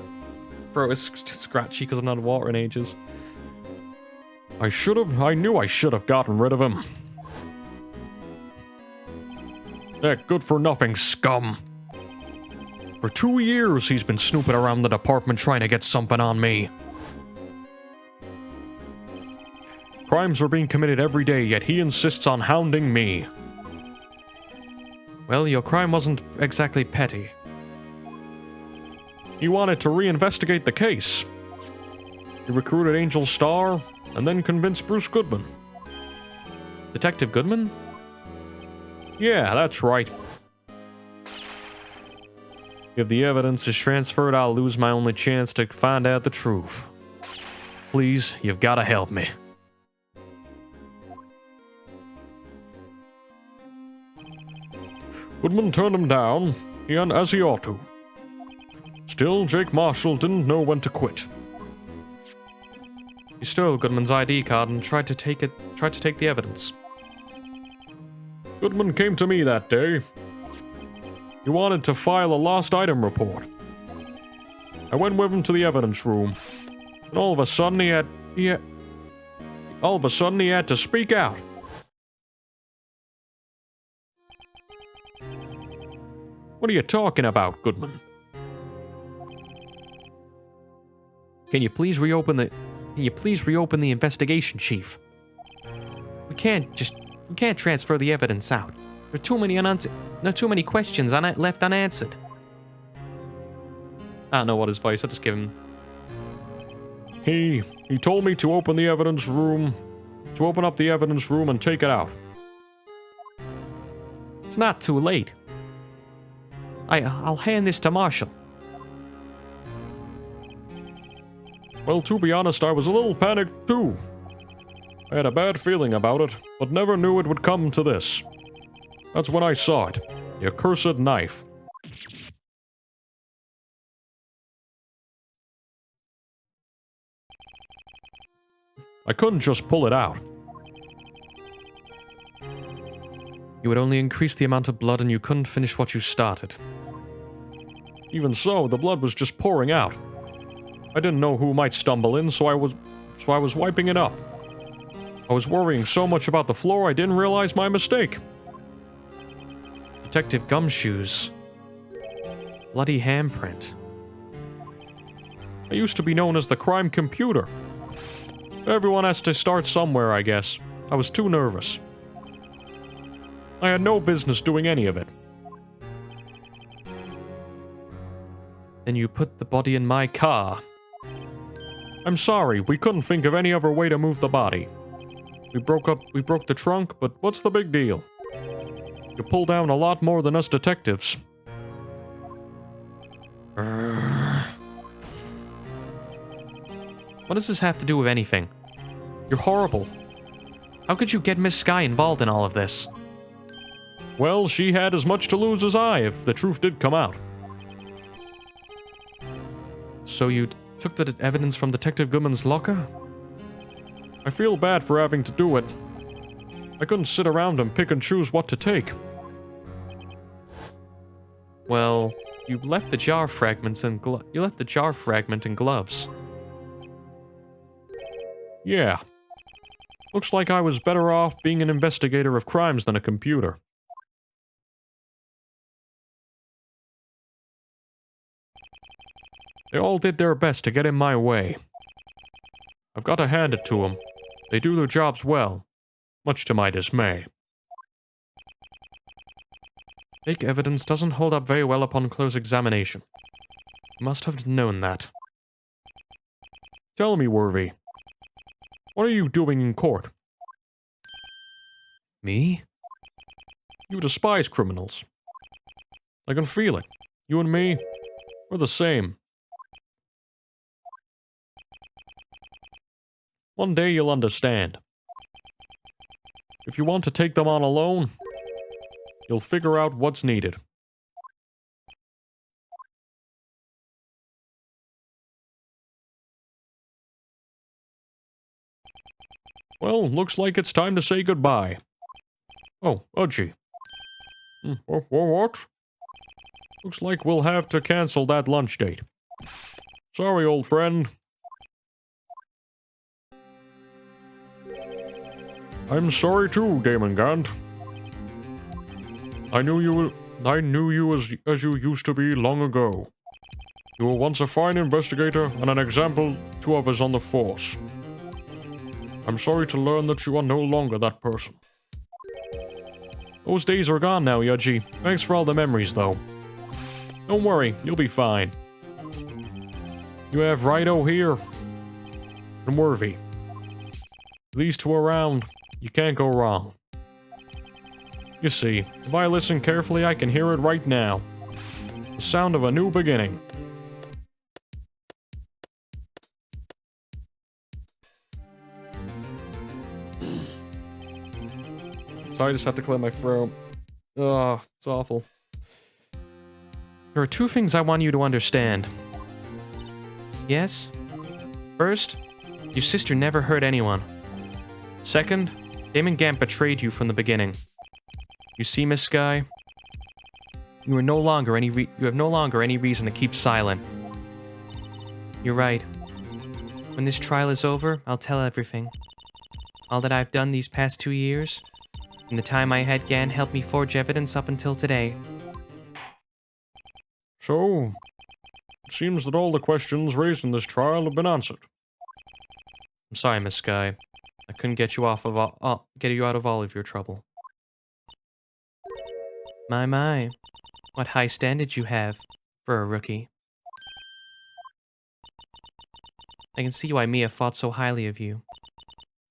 A: throat is scratchy because I've not had water in ages.
B: I knew I should have gotten rid of him. That good-for-nothing scum. For 2 years, he's been snooping around the department trying to get something on me. Crimes are being committed every day, yet he insists on hounding me.
A: Well, your crime wasn't exactly petty.
B: He wanted to reinvestigate the case. He recruited Angel Starr, and then convinced Bruce Goodman.
A: Detective Goodman?
B: Yeah, that's right. If the evidence is transferred, I'll lose my only chance to find out the truth. Please, you've got to help me. Goodman turned him down, and as he ought to. Still, Jake Marshall didn't know when to quit.
A: You stole Goodman's ID card and tried to take the evidence.
B: Goodman came to me that day. He wanted to file a lost item report. I went with him to the evidence room, and all of a sudden he had to speak out. What are you talking about, Goodman?
A: Can you please reopen the investigation, Chief? We can't transfer the evidence out. There are too many questions left unanswered. I don't know what his voice. I'll just give him.
B: He told me to open up the evidence room and take it out.
A: It's not too late. I'll hand this to Marshall.
B: Well, to be honest, I was a little panicked too. I had a bad feeling about it, but never knew it would come to this. That's when I saw it. The accursed knife. I couldn't just pull it out.
A: You would only increase the amount of blood and you couldn't finish what you started.
B: Even so, the blood was just pouring out. I didn't know who might stumble in, so I was wiping it up. I was worrying so much about the floor I didn't realize my mistake.
A: Detective Gumshoes. Bloody handprint.
B: I used to be known as the crime computer. Everyone has to start somewhere, I guess. I was too nervous. I had no business doing any of it.
A: Then you put the body in my car.
B: I'm sorry, we couldn't think of any other way to move the body. We broke the trunk, but what's the big deal? You pull down a lot more than us detectives.
A: What does this have to do with anything? You're horrible. How could you get Miss Sky involved in all of this?
B: Well, she had as much to lose as I if the truth did come out.
A: So you took the evidence from Detective Goodman's locker?
B: I feel bad for having to do it. I couldn't sit around and pick and choose what to take.
A: Well, you left the jar fragments and in gloves.
B: Yeah. Looks like I was better off being an investigator of crimes than a computer. They all did their best to get in my way. I've got to hand it to them. They do their jobs well, much to my dismay.
A: Fake evidence doesn't hold up very well upon close examination. You must have known that.
B: Tell me, Worthy, what are you doing in court?
A: Me?
B: You despise criminals. I can feel it. You and me, we're the same. One day you'll understand. If you want to take them on alone, you'll figure out what's needed. Well, looks like it's time to say goodbye. Oh, Udgy. What? Looks like we'll have to cancel that lunch date. Sorry, old friend. I'm sorry too, Damon Gant. I knew you as you used to be long ago. You were once a fine investigator and an example to others on the force. I'm sorry to learn that you are no longer that person. Those days are gone now, Yudgy. Thanks for all the memories, though. Don't worry, you'll be fine. You have Wright here and Worthy. These two around, you can't go wrong. You see, if I listen carefully, I can hear it right now. The sound of a new beginning.
A: Sorry, I just had to clear my throat. Ugh, it's awful.
B: There are two things I want you to understand. Yes? First, your sister never hurt anyone. Second, Damon Gant betrayed you from the beginning. You see, Miss Sky? You have no longer any reason to keep silent. You're right. When this trial is over, I'll tell everything. All that I've done these past 2 years, and the time I had Gant help me forge evidence up until today.
C: So, it seems that all the questions raised in this trial have been answered.
B: I'm sorry, Miss Sky. I couldn't get you out of all of your trouble. My. What high standards you have for a rookie. I can see why Mia thought so highly of you.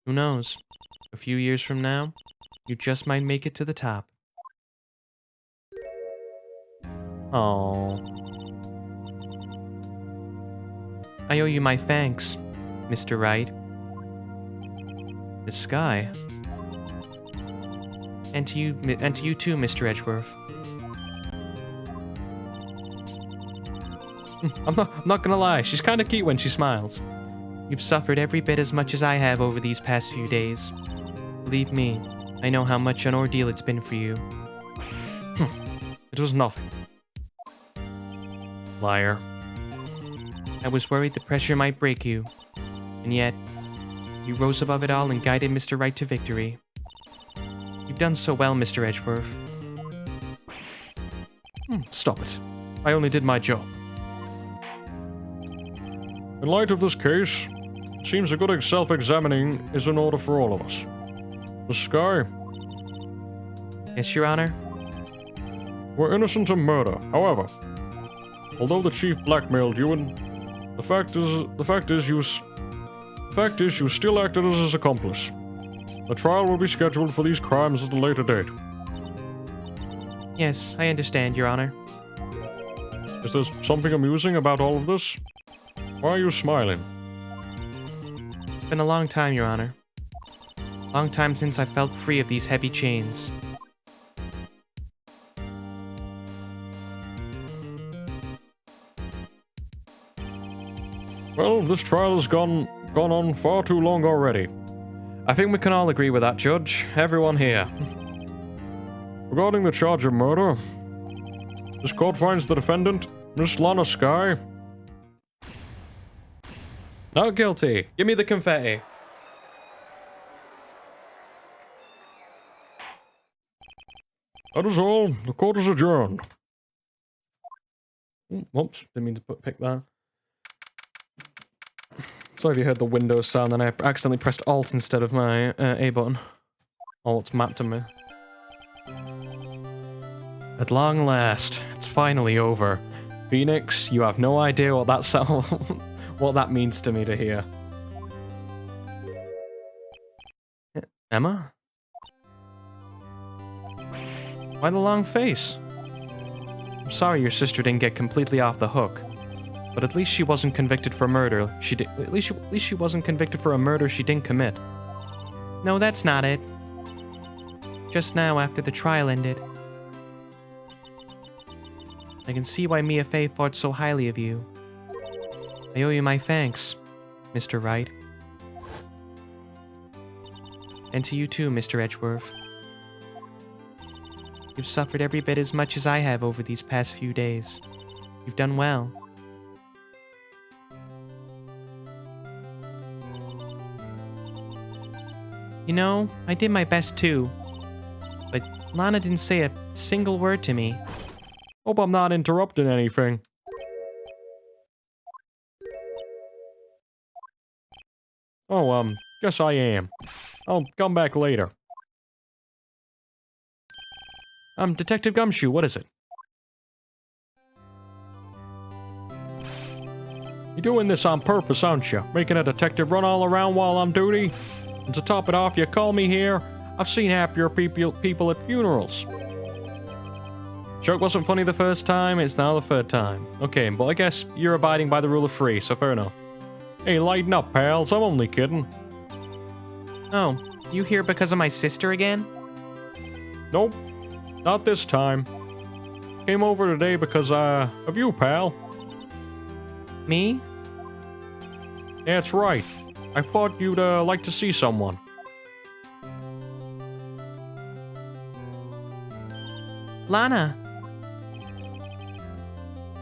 B: Who knows? A few years from now, you just might make it to the top. Oh. I owe you my thanks, Mr. Wright. Miss Sky. And to you too, Mr. Edgeworth. I'm not gonna lie, she's kinda cute when she smiles. You've suffered every bit as much as I have over these past few days. Believe me, I know how much an ordeal it's been for you.
C: It was nothing.
B: Liar. I was worried the pressure might break you, and yet, you rose above it all and guided Mr. Wright to victory. You've done so well, Mr. Edgeworth.
C: Stop it. I only did my job. In light of this case, it seems a good self-examining is in order for all of us. Miss Sky?
B: Yes, Your Honor?
C: We're innocent of murder. However, although the chief blackmailed you, and the fact is you still acted as his accomplice. The trial will be scheduled for these crimes at a later date.
B: Yes, I understand, Your Honor.
C: Is there something amusing about all of this? Why are you smiling?
B: It's been a long time, Your Honor. Long time since I felt free of these heavy chains.
C: Well, this trial has gone on far too long already.
A: I think we can all agree with that, Judge. Everyone here.
C: Regarding the charge of murder, this court finds the defendant, Miss Lana Sky.
A: Not guilty. Give me the confetti.
C: That is all. The court is adjourned.
A: Whoops, didn't mean to pick that. Sorry if you heard the Windows sound, then I accidentally pressed Alt instead of my A button. Alt's mapped to me.
B: At long last, it's finally over.
A: Phoenix, you have no idea what that sound, what that means to me to hear.
B: Emma? Why the long face? I'm sorry your sister didn't get completely off the hook, but at least she wasn't convicted for murder. At least she wasn't convicted for a murder she didn't commit. No, that's not it. Just now, after the trial ended, I can see why Mia Fey thought so highly of you. I owe you my thanks, Mr. Wright. And to you too, Mr. Edgeworth. You've suffered every bit as much as I have over these past few days. You've done well. You know, I did my best too. But Lana didn't say a single word to me.
C: Hope I'm not interrupting anything. Oh, guess I am. I'll come back later.
B: Detective Gumshoe, what is it?
C: You're doing this on purpose, aren't you? Making a detective run all around while on duty? And to top it off, you call me here
B: I've seen happier people at funerals. Joke wasn't funny the first time, it's now the third time. Okay, but I guess you're abiding by the rule of three, so fair enough. Hey, lighten up, pals, I'm only kidding.
A: Oh, you here because of my sister again?
B: Nope, not this time. Came over today because, of you, pal.
A: Me?
B: That's right. I thought you'd, like to see someone.
A: Lana.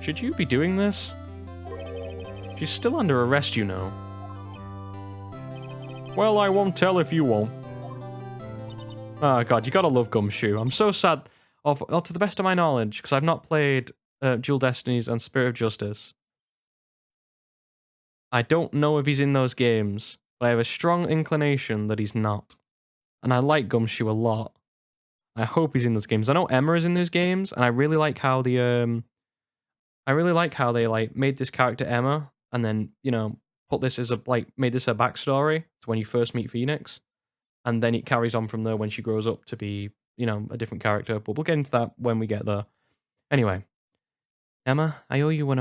A: Should you be doing this? She's still under arrest, you know.
B: Well, I won't tell if you won't.
A: Oh god, you gotta love Gumshoe. I'm so sad. To the best of my knowledge, because I've not played Dual Destinies and Spirit of Justice. I don't know if he's in those games, but I have a strong inclination that he's not. And I like Gumshoe a lot. I hope he's in those games. I know Emma is in those games, and I really like how they like made this character Emma, and then put this as made this her backstory to when you first meet Phoenix, and then it carries on from there when she grows up to be a different character. But we'll get into that when we get there. Anyway, Emma, I owe you an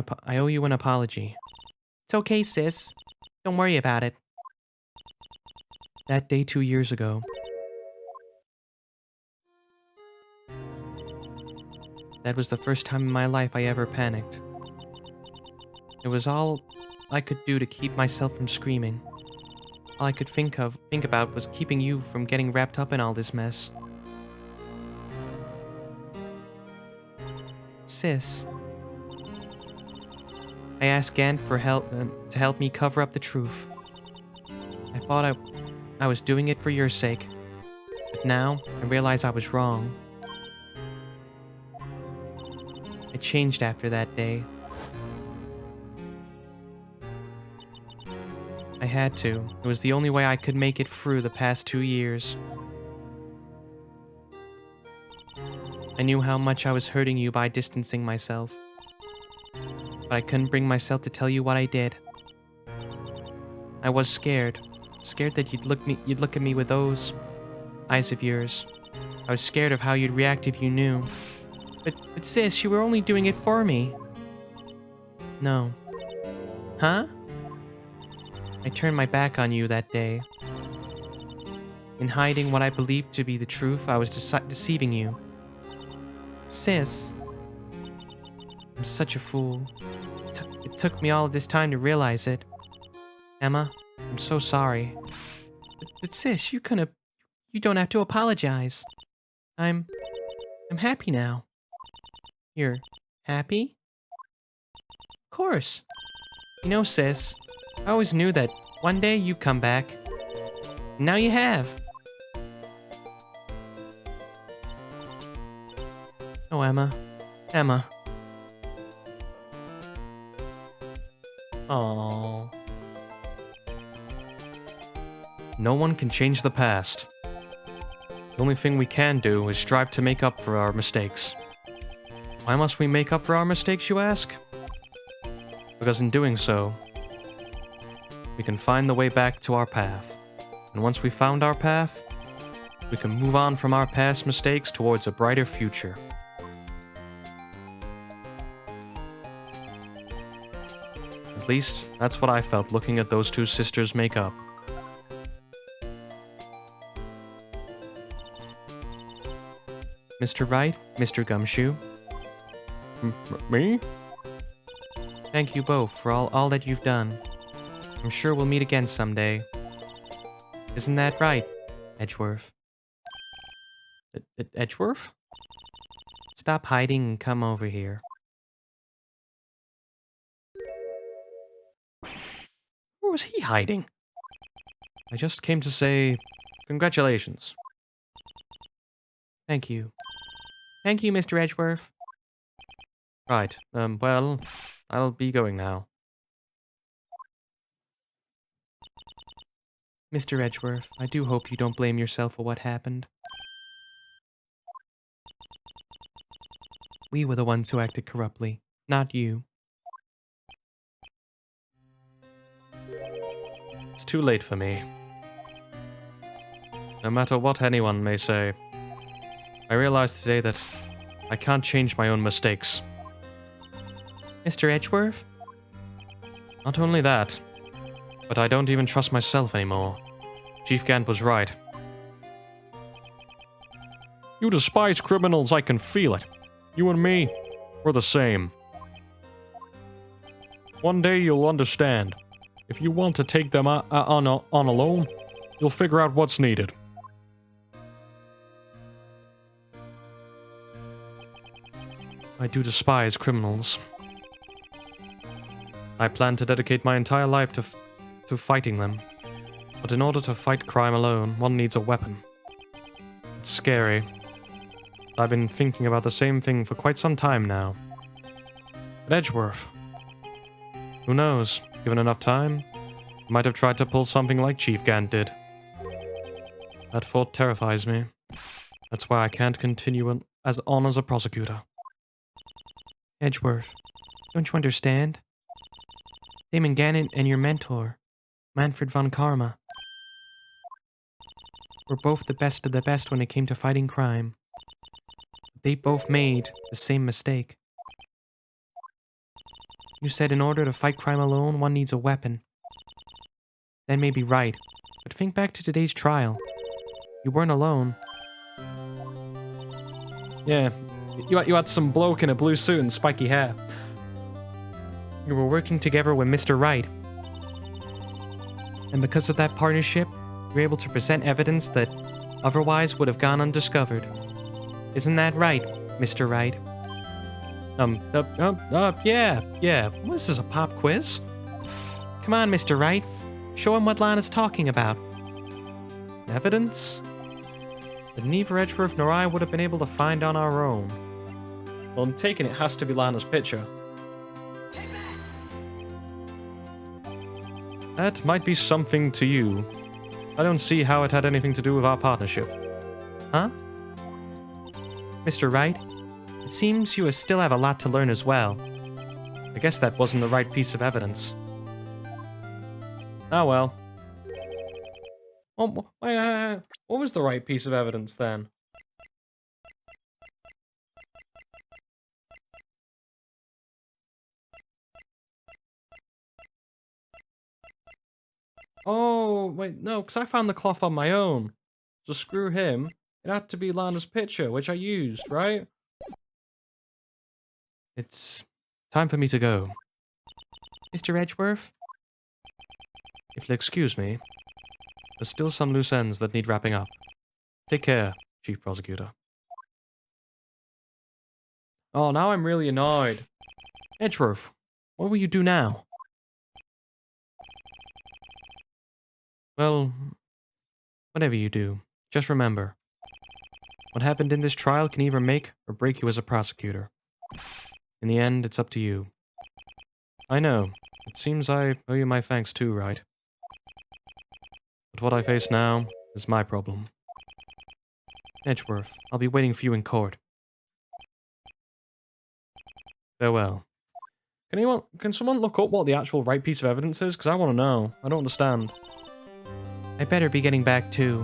A: apology. It's okay, sis. Don't worry about it. That day 2 years ago. That was the first time in my life I ever panicked. It was all I could do to keep myself from screaming. All I could think about was keeping you from getting wrapped up in all this mess. Sis. I asked Gant for help to help me cover up the truth. I thought I was doing it for your sake, but now I realize I was wrong. I changed after that day. I had to. It was the only way I could make it through the past 2 years. I knew how much I was hurting you by distancing myself. But I couldn't bring myself to tell you what I did. I was scared. Scared that you'd look at me with those eyes of yours. I was scared of how you'd react if you knew. But sis, you were only doing it for me. No. Huh? I turned my back on you that day. In hiding what I believed to be the truth, I was deceiving you. Sis. I'm such a fool. It took me all of this time to realize it. Emma, I'm so sorry. But sis, you don't have to apologize. I'm happy now. You're happy? Of course. Sis, I always knew that one day you'd come back. And now you have. Oh, Emma. Emma. Aww.
B: No one can change the past. The only thing we can do is strive to make up for our mistakes. Why must we make up for our mistakes, you ask? Because in doing so, we can find the way back to our path. And once we've found our path, we can move on from our past mistakes towards a brighter future. At least, that's what I felt looking at those two sisters make up.
A: Mr. Wright, Mr. Gumshoe.
B: Me?
A: Thank you both for all that you've done. I'm sure we'll meet again someday. Isn't that right, Edgeworth? Edgeworth? Stop hiding and come over here.
B: Where was he hiding? I just came to say congratulations.
A: Thank you. Thank you, Mr. Edgeworth.
B: Right, well, I'll be going now.
A: Mr. Edgeworth, I do hope you don't blame yourself for what happened. We were the ones who acted corruptly, not you.
B: It's too late for me.
A: No matter what anyone may say, I realized today that I can't change my own mistakes. Mr. Edgeworth? Not only that, but I don't even trust myself anymore. Chief Gant was right.
B: You despise criminals, I can feel it. You and me, we're the same. One day you'll understand. If you want to take them on alone, you'll figure out what's needed.
A: I do despise criminals. I plan to dedicate my entire life to fighting them. But in order to fight crime alone, one needs a weapon. It's scary. I've been thinking about the same thing for quite some time now. But Edgeworth, who knows? Given enough time, he might have tried to pull something like Chief Gant did. That thought terrifies me. That's why I can't continue on as a prosecutor. Edgeworth, don't you understand? Damon Gannon and your mentor, Manfred von Karma, were both the best of the best when it came to fighting crime. They both made the same mistake. You said in order to fight crime alone, one needs a weapon. That may be right, but think back to today's trial. You weren't alone. Yeah, you had some bloke in a blue suit and spiky hair. You were working together with Mr. Wright. And because of that partnership, you were able to present evidence that otherwise would have gone undiscovered. Isn't that right, Mr. Wright? Yeah. What is this, a pop quiz? Come on, Mr. Wright. Show him what Lana's talking about. Evidence? That neither Edgeworth nor I would have been able to find on our own. Well, I'm taking it has to be Lana's picture. That might be something to you. I don't see how it had anything to do with our partnership. Huh? Mr. Wright, it seems you still have a lot to learn as well. I guess that wasn't the right piece of evidence. Oh well. What was the right piece of evidence then? Oh, wait, no, because I found the cloth on my own. So screw him. It had to be Lana's picture, which I used, right? It's time for me to go. Mr. Edgeworth? If you'll excuse me, there's still some loose ends that need wrapping up. Take care, Chief Prosecutor. Oh, now I'm really annoyed. Edgeworth, what will you do now? Well, whatever you do, just remember, what happened in this trial can either make or break you as a prosecutor. In the end, it's up to you. I know, it seems I owe you my thanks too, Wright. But what I face now is my problem. Edgeworth, I'll be waiting for you in court. Farewell. Can someone look up what the actual right piece of evidence is? Because I want to know. I don't understand. I better be getting back too.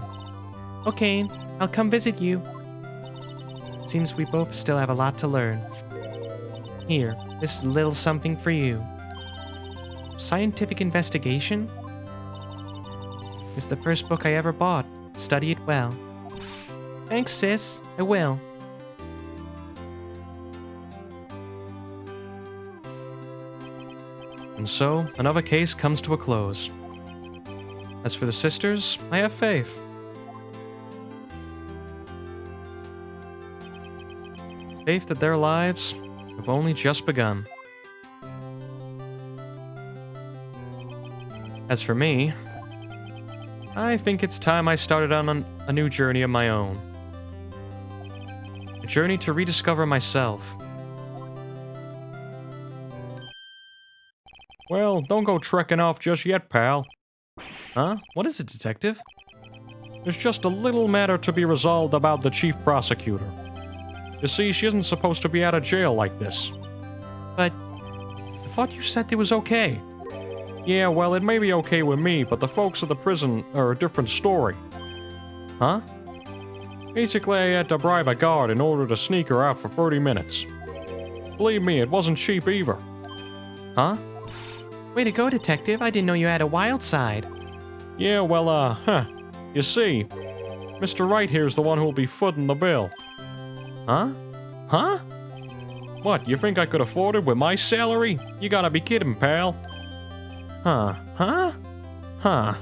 A: Okay, I'll come visit you. It seems we both still have a lot to learn. Here, this is a little something for you. Scientific Investigation? It's the first book I ever bought. Study it well. Thanks, sis. I will. And so, another case comes to a close. As for the sisters, I have faith. Faith that their lives have only just begun. As for me, I think it's time I started on a new journey of my own. A journey to rediscover myself.
B: Well, don't go trekking off just yet, pal.
A: Huh? What is it, detective?
B: There's just a little matter to be resolved about the chief prosecutor. You see, she isn't supposed to be out of jail like this.
A: But I thought you said it was okay.
B: Yeah, well, it may be okay with me, but the folks at the prison are a different story.
A: Huh?
C: Basically, I had to bribe a guard in order to sneak her out for 30 minutes. Believe me, it wasn't cheap either.
A: Huh? Way to go, detective. I didn't know you had a wild side.
C: Yeah, well, you see, Mr. Wright here's the one who will be footing the bill.
A: Huh? Huh?
C: What, you think I could afford it with my salary? You gotta be kidding, pal.
A: Huh? Huh? Huh.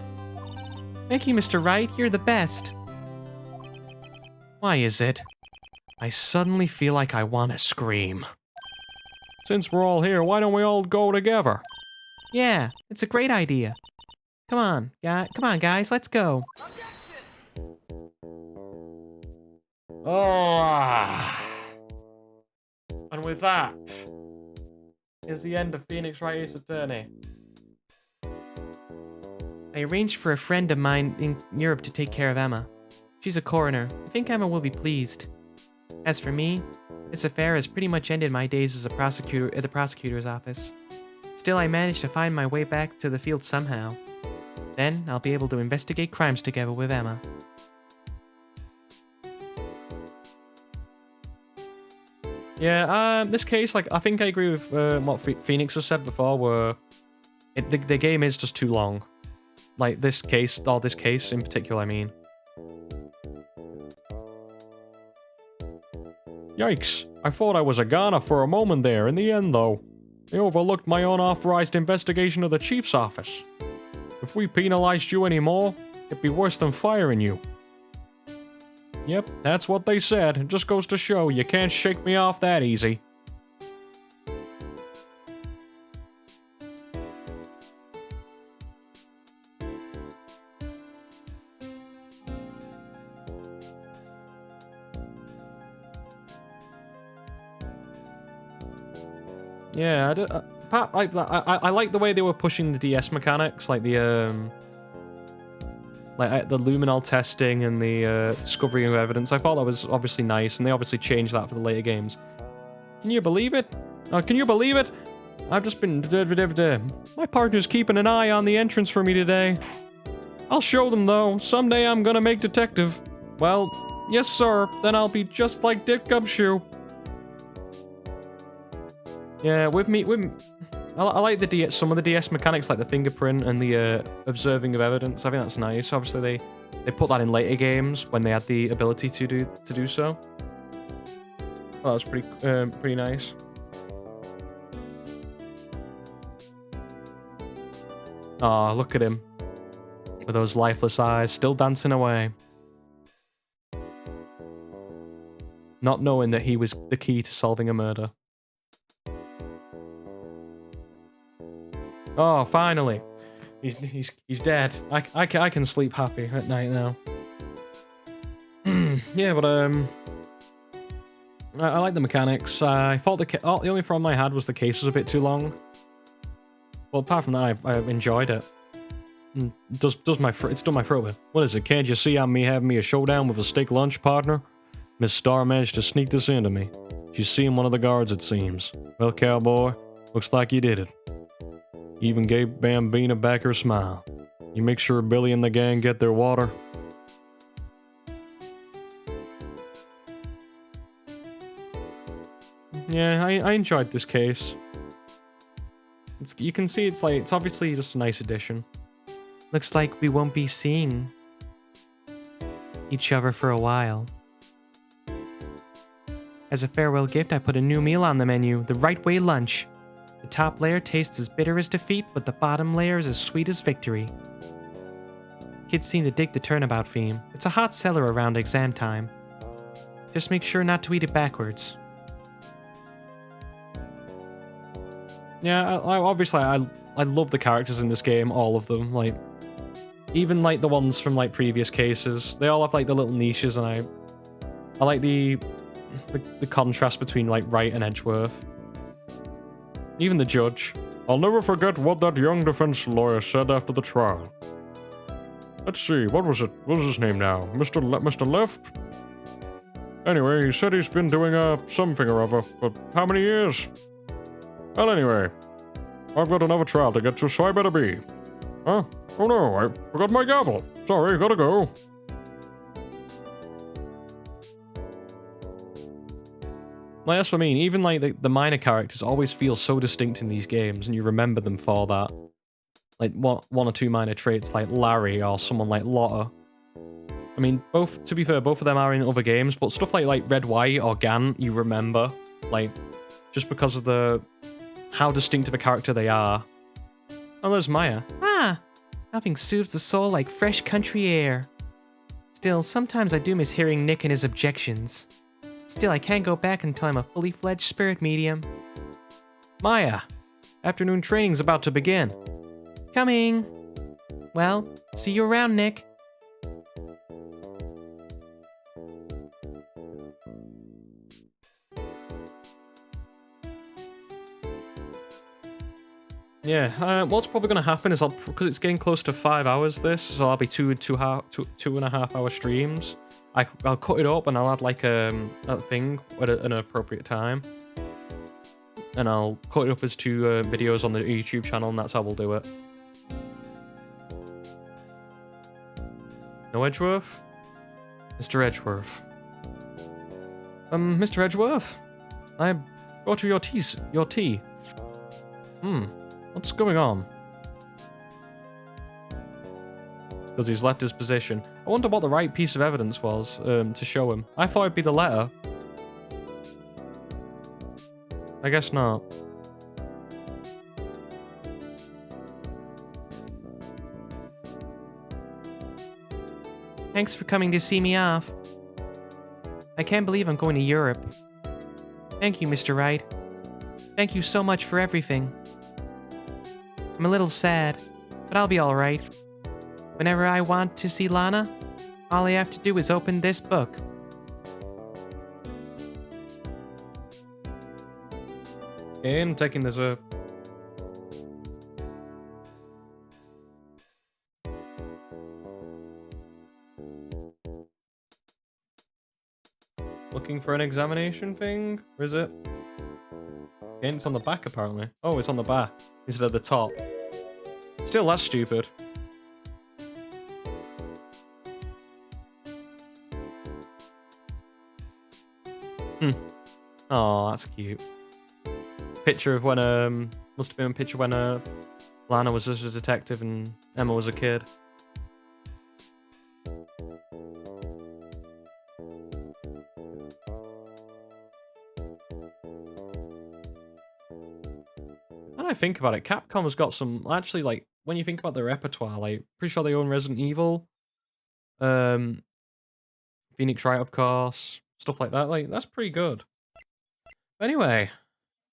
A: Thank you, Mr. Wright. You're the best. Why is it? I suddenly feel like I want to scream.
C: Since we're all here, why don't we all go together?
A: Yeah, it's a great idea. Come on, guys, let's go.
B: Oh. And with that is the end of Phoenix Wright Ace Attorney.
A: I arranged for a friend of mine in Europe to take care of Emma. She's a coroner. I think Emma will be pleased. As for me, this affair has pretty much ended my days as a prosecutor at the prosecutor's office. Still, I managed to find my way back to the field somehow. Then, I'll be able to investigate crimes together with Emma.
B: Yeah, this case, like, I think I agree with what Phoenix has said before, where the game is just too long. Like, this case in particular, I mean.
C: Yikes, I thought I was a goner for a moment there. In the end, though, they overlooked my unauthorized investigation of the chief's office. If we penalized you anymore, it'd be worse than firing you. Yep, that's what they said. It just goes to show you can't shake me off that easy.
B: Yeah, I like the way they were pushing the DS mechanics, like the luminol testing and the discovery of evidence. I thought that was obviously nice, and they obviously changed that for the later games. Can you believe it? Can you believe it? I've just been... My partner's keeping an eye on the entrance for me today. I'll show them, though. Someday I'm gonna make detective. Well, yes, sir. Then I'll be just like Dick Gumshoe. Yeah, I like some of the DS mechanics, like the fingerprint and the observing of evidence. I think that's nice. Obviously, they put that in later games when they had the ability to do so. Well, that's pretty nice. Oh, look at him with those lifeless eyes, still dancing away, not knowing that he was the key to solving a murder. Oh, finally. He's dead. I can sleep happy at night now. Yeah, but I like the mechanics. I thought the only problem I had was the case was a bit too long. Well, apart from that, I enjoyed it. It's done my throat. What is it? Can't you see I'm having me a showdown with a steak lunch partner? Miss Starr managed to sneak this into me. She's seeing one of the guards, it seems. Well, cowboy, looks like you did it. Even gave Bambina back her smile. You make sure Billy and the gang get their water. Yeah, I enjoyed this case. You can see it's obviously just a nice addition.
A: Looks like we won't be seeing each other for a while. As a farewell gift, I put a new meal on the menu, the Right Way Lunch. The top layer tastes as bitter as defeat, but the bottom layer is as sweet as victory. Kids seem to dig the turnabout theme. It's a hot seller around exam time. Just make sure not to eat it backwards.
B: Yeah, obviously I love the characters in this game, all of them. Like, even like the ones from like previous cases, they all have like the little niches, and I like the contrast between like Wright and Edgeworth. Even the judge.
C: I'll never forget what that young defense lawyer said after the trial. Let's see, what was his name now? Mr. Left? Anyway, he said he's been doing something or other, but how many years? Well, anyway, I've got another trial to get to, so I better be. Huh? Oh no, I forgot my gavel. Sorry, gotta go.
A: Like, that's what I mean. Even like the minor characters always feel so distinct in these games, and you remember them for that. Like one or two minor traits, like Larry or someone like Lotta. I mean, both. To be fair, both of them are in other games, but stuff like Red White or Gan, you remember, like just because of how distinctive a character they are. Oh, there's Maya. Ah, nothing soothes the soul like fresh country air. Still, sometimes I do miss hearing Nick and his objections. Still, I can't go back until I'm a fully fledged spirit medium. Maya, afternoon training's about to begin. Coming. Well, see you around, Nick. Yeah, what's probably going to happen is because it's getting close to 5 hours this, so I'll be two and a half hour streams. I'll cut it up and I'll add like a thing at an appropriate time. And I'll cut it up as 2 videos on the YouTube channel, and that's how we'll do it. No Edgeworth? Mr. Edgeworth. Mr. Edgeworth? I brought you your tea. What's going on? Because he's left his position. I wonder what the right piece of evidence was to show him. I thought it'd be the letter. I guess not. Thanks for coming to see me off. I can't believe I'm going to Europe. Thank you, Mr. Wright. Thank you so much for everything. I'm a little sad, but I'll be alright. Whenever I want to see Lana, all I have to do is open this book. Okay, I'm taking this up. Looking for an examination thing? Where is it? Okay, it's on the back apparently. Oh, it's on the back instead of the top. Still, that's stupid. Oh, that's cute. Picture of when must have been a picture when Lana was just a detective and Emma was a kid. When I think about it, Capcom has got some actually, like, when you think about their repertoire, like, pretty sure they own Resident Evil, Phoenix Wright, of course, stuff like that. Like, that's pretty good. Anyway, I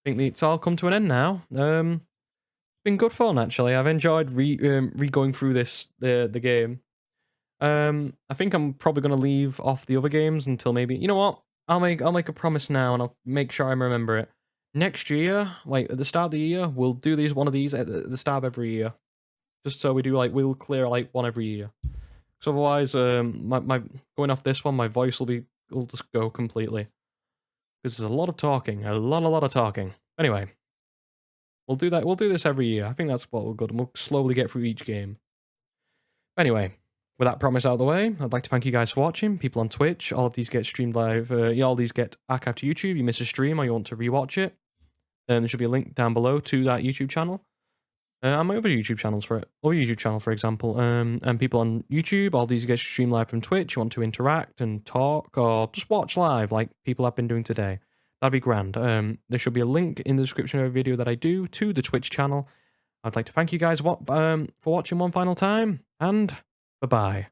A: think it's all come to an end now. It's been good fun actually. I've enjoyed going through the game. I think I'm probably gonna leave off the other games until maybe, you know what? I'll make a promise now, and I'll make sure I remember it. Next year, like at the start of the year, we'll do one of these at the start of every year, just so we do we'll clear like one every year. Because otherwise, my going off this one, my voice will just go completely. Because there's a lot of talking, a lot of talking. Anyway, we'll do that. We'll do this every year. I think that's what we're good, and we'll slowly get through each game. Anyway, with that promise out of the way, I'd like to thank you guys for watching. People on Twitch, all of these get streamed live. All these get archived to YouTube. You miss a stream or you want to rewatch it, there should be a link down below to that YouTube channel. And my other YouTube channels for example. And people on YouTube, all these get streamed live from Twitch. You want to interact and talk or just watch live like people have been doing today. That'd be grand. There should be a link in the description of every video that I do to the Twitch channel. I'd like to thank you guys for watching one final time, and bye-bye.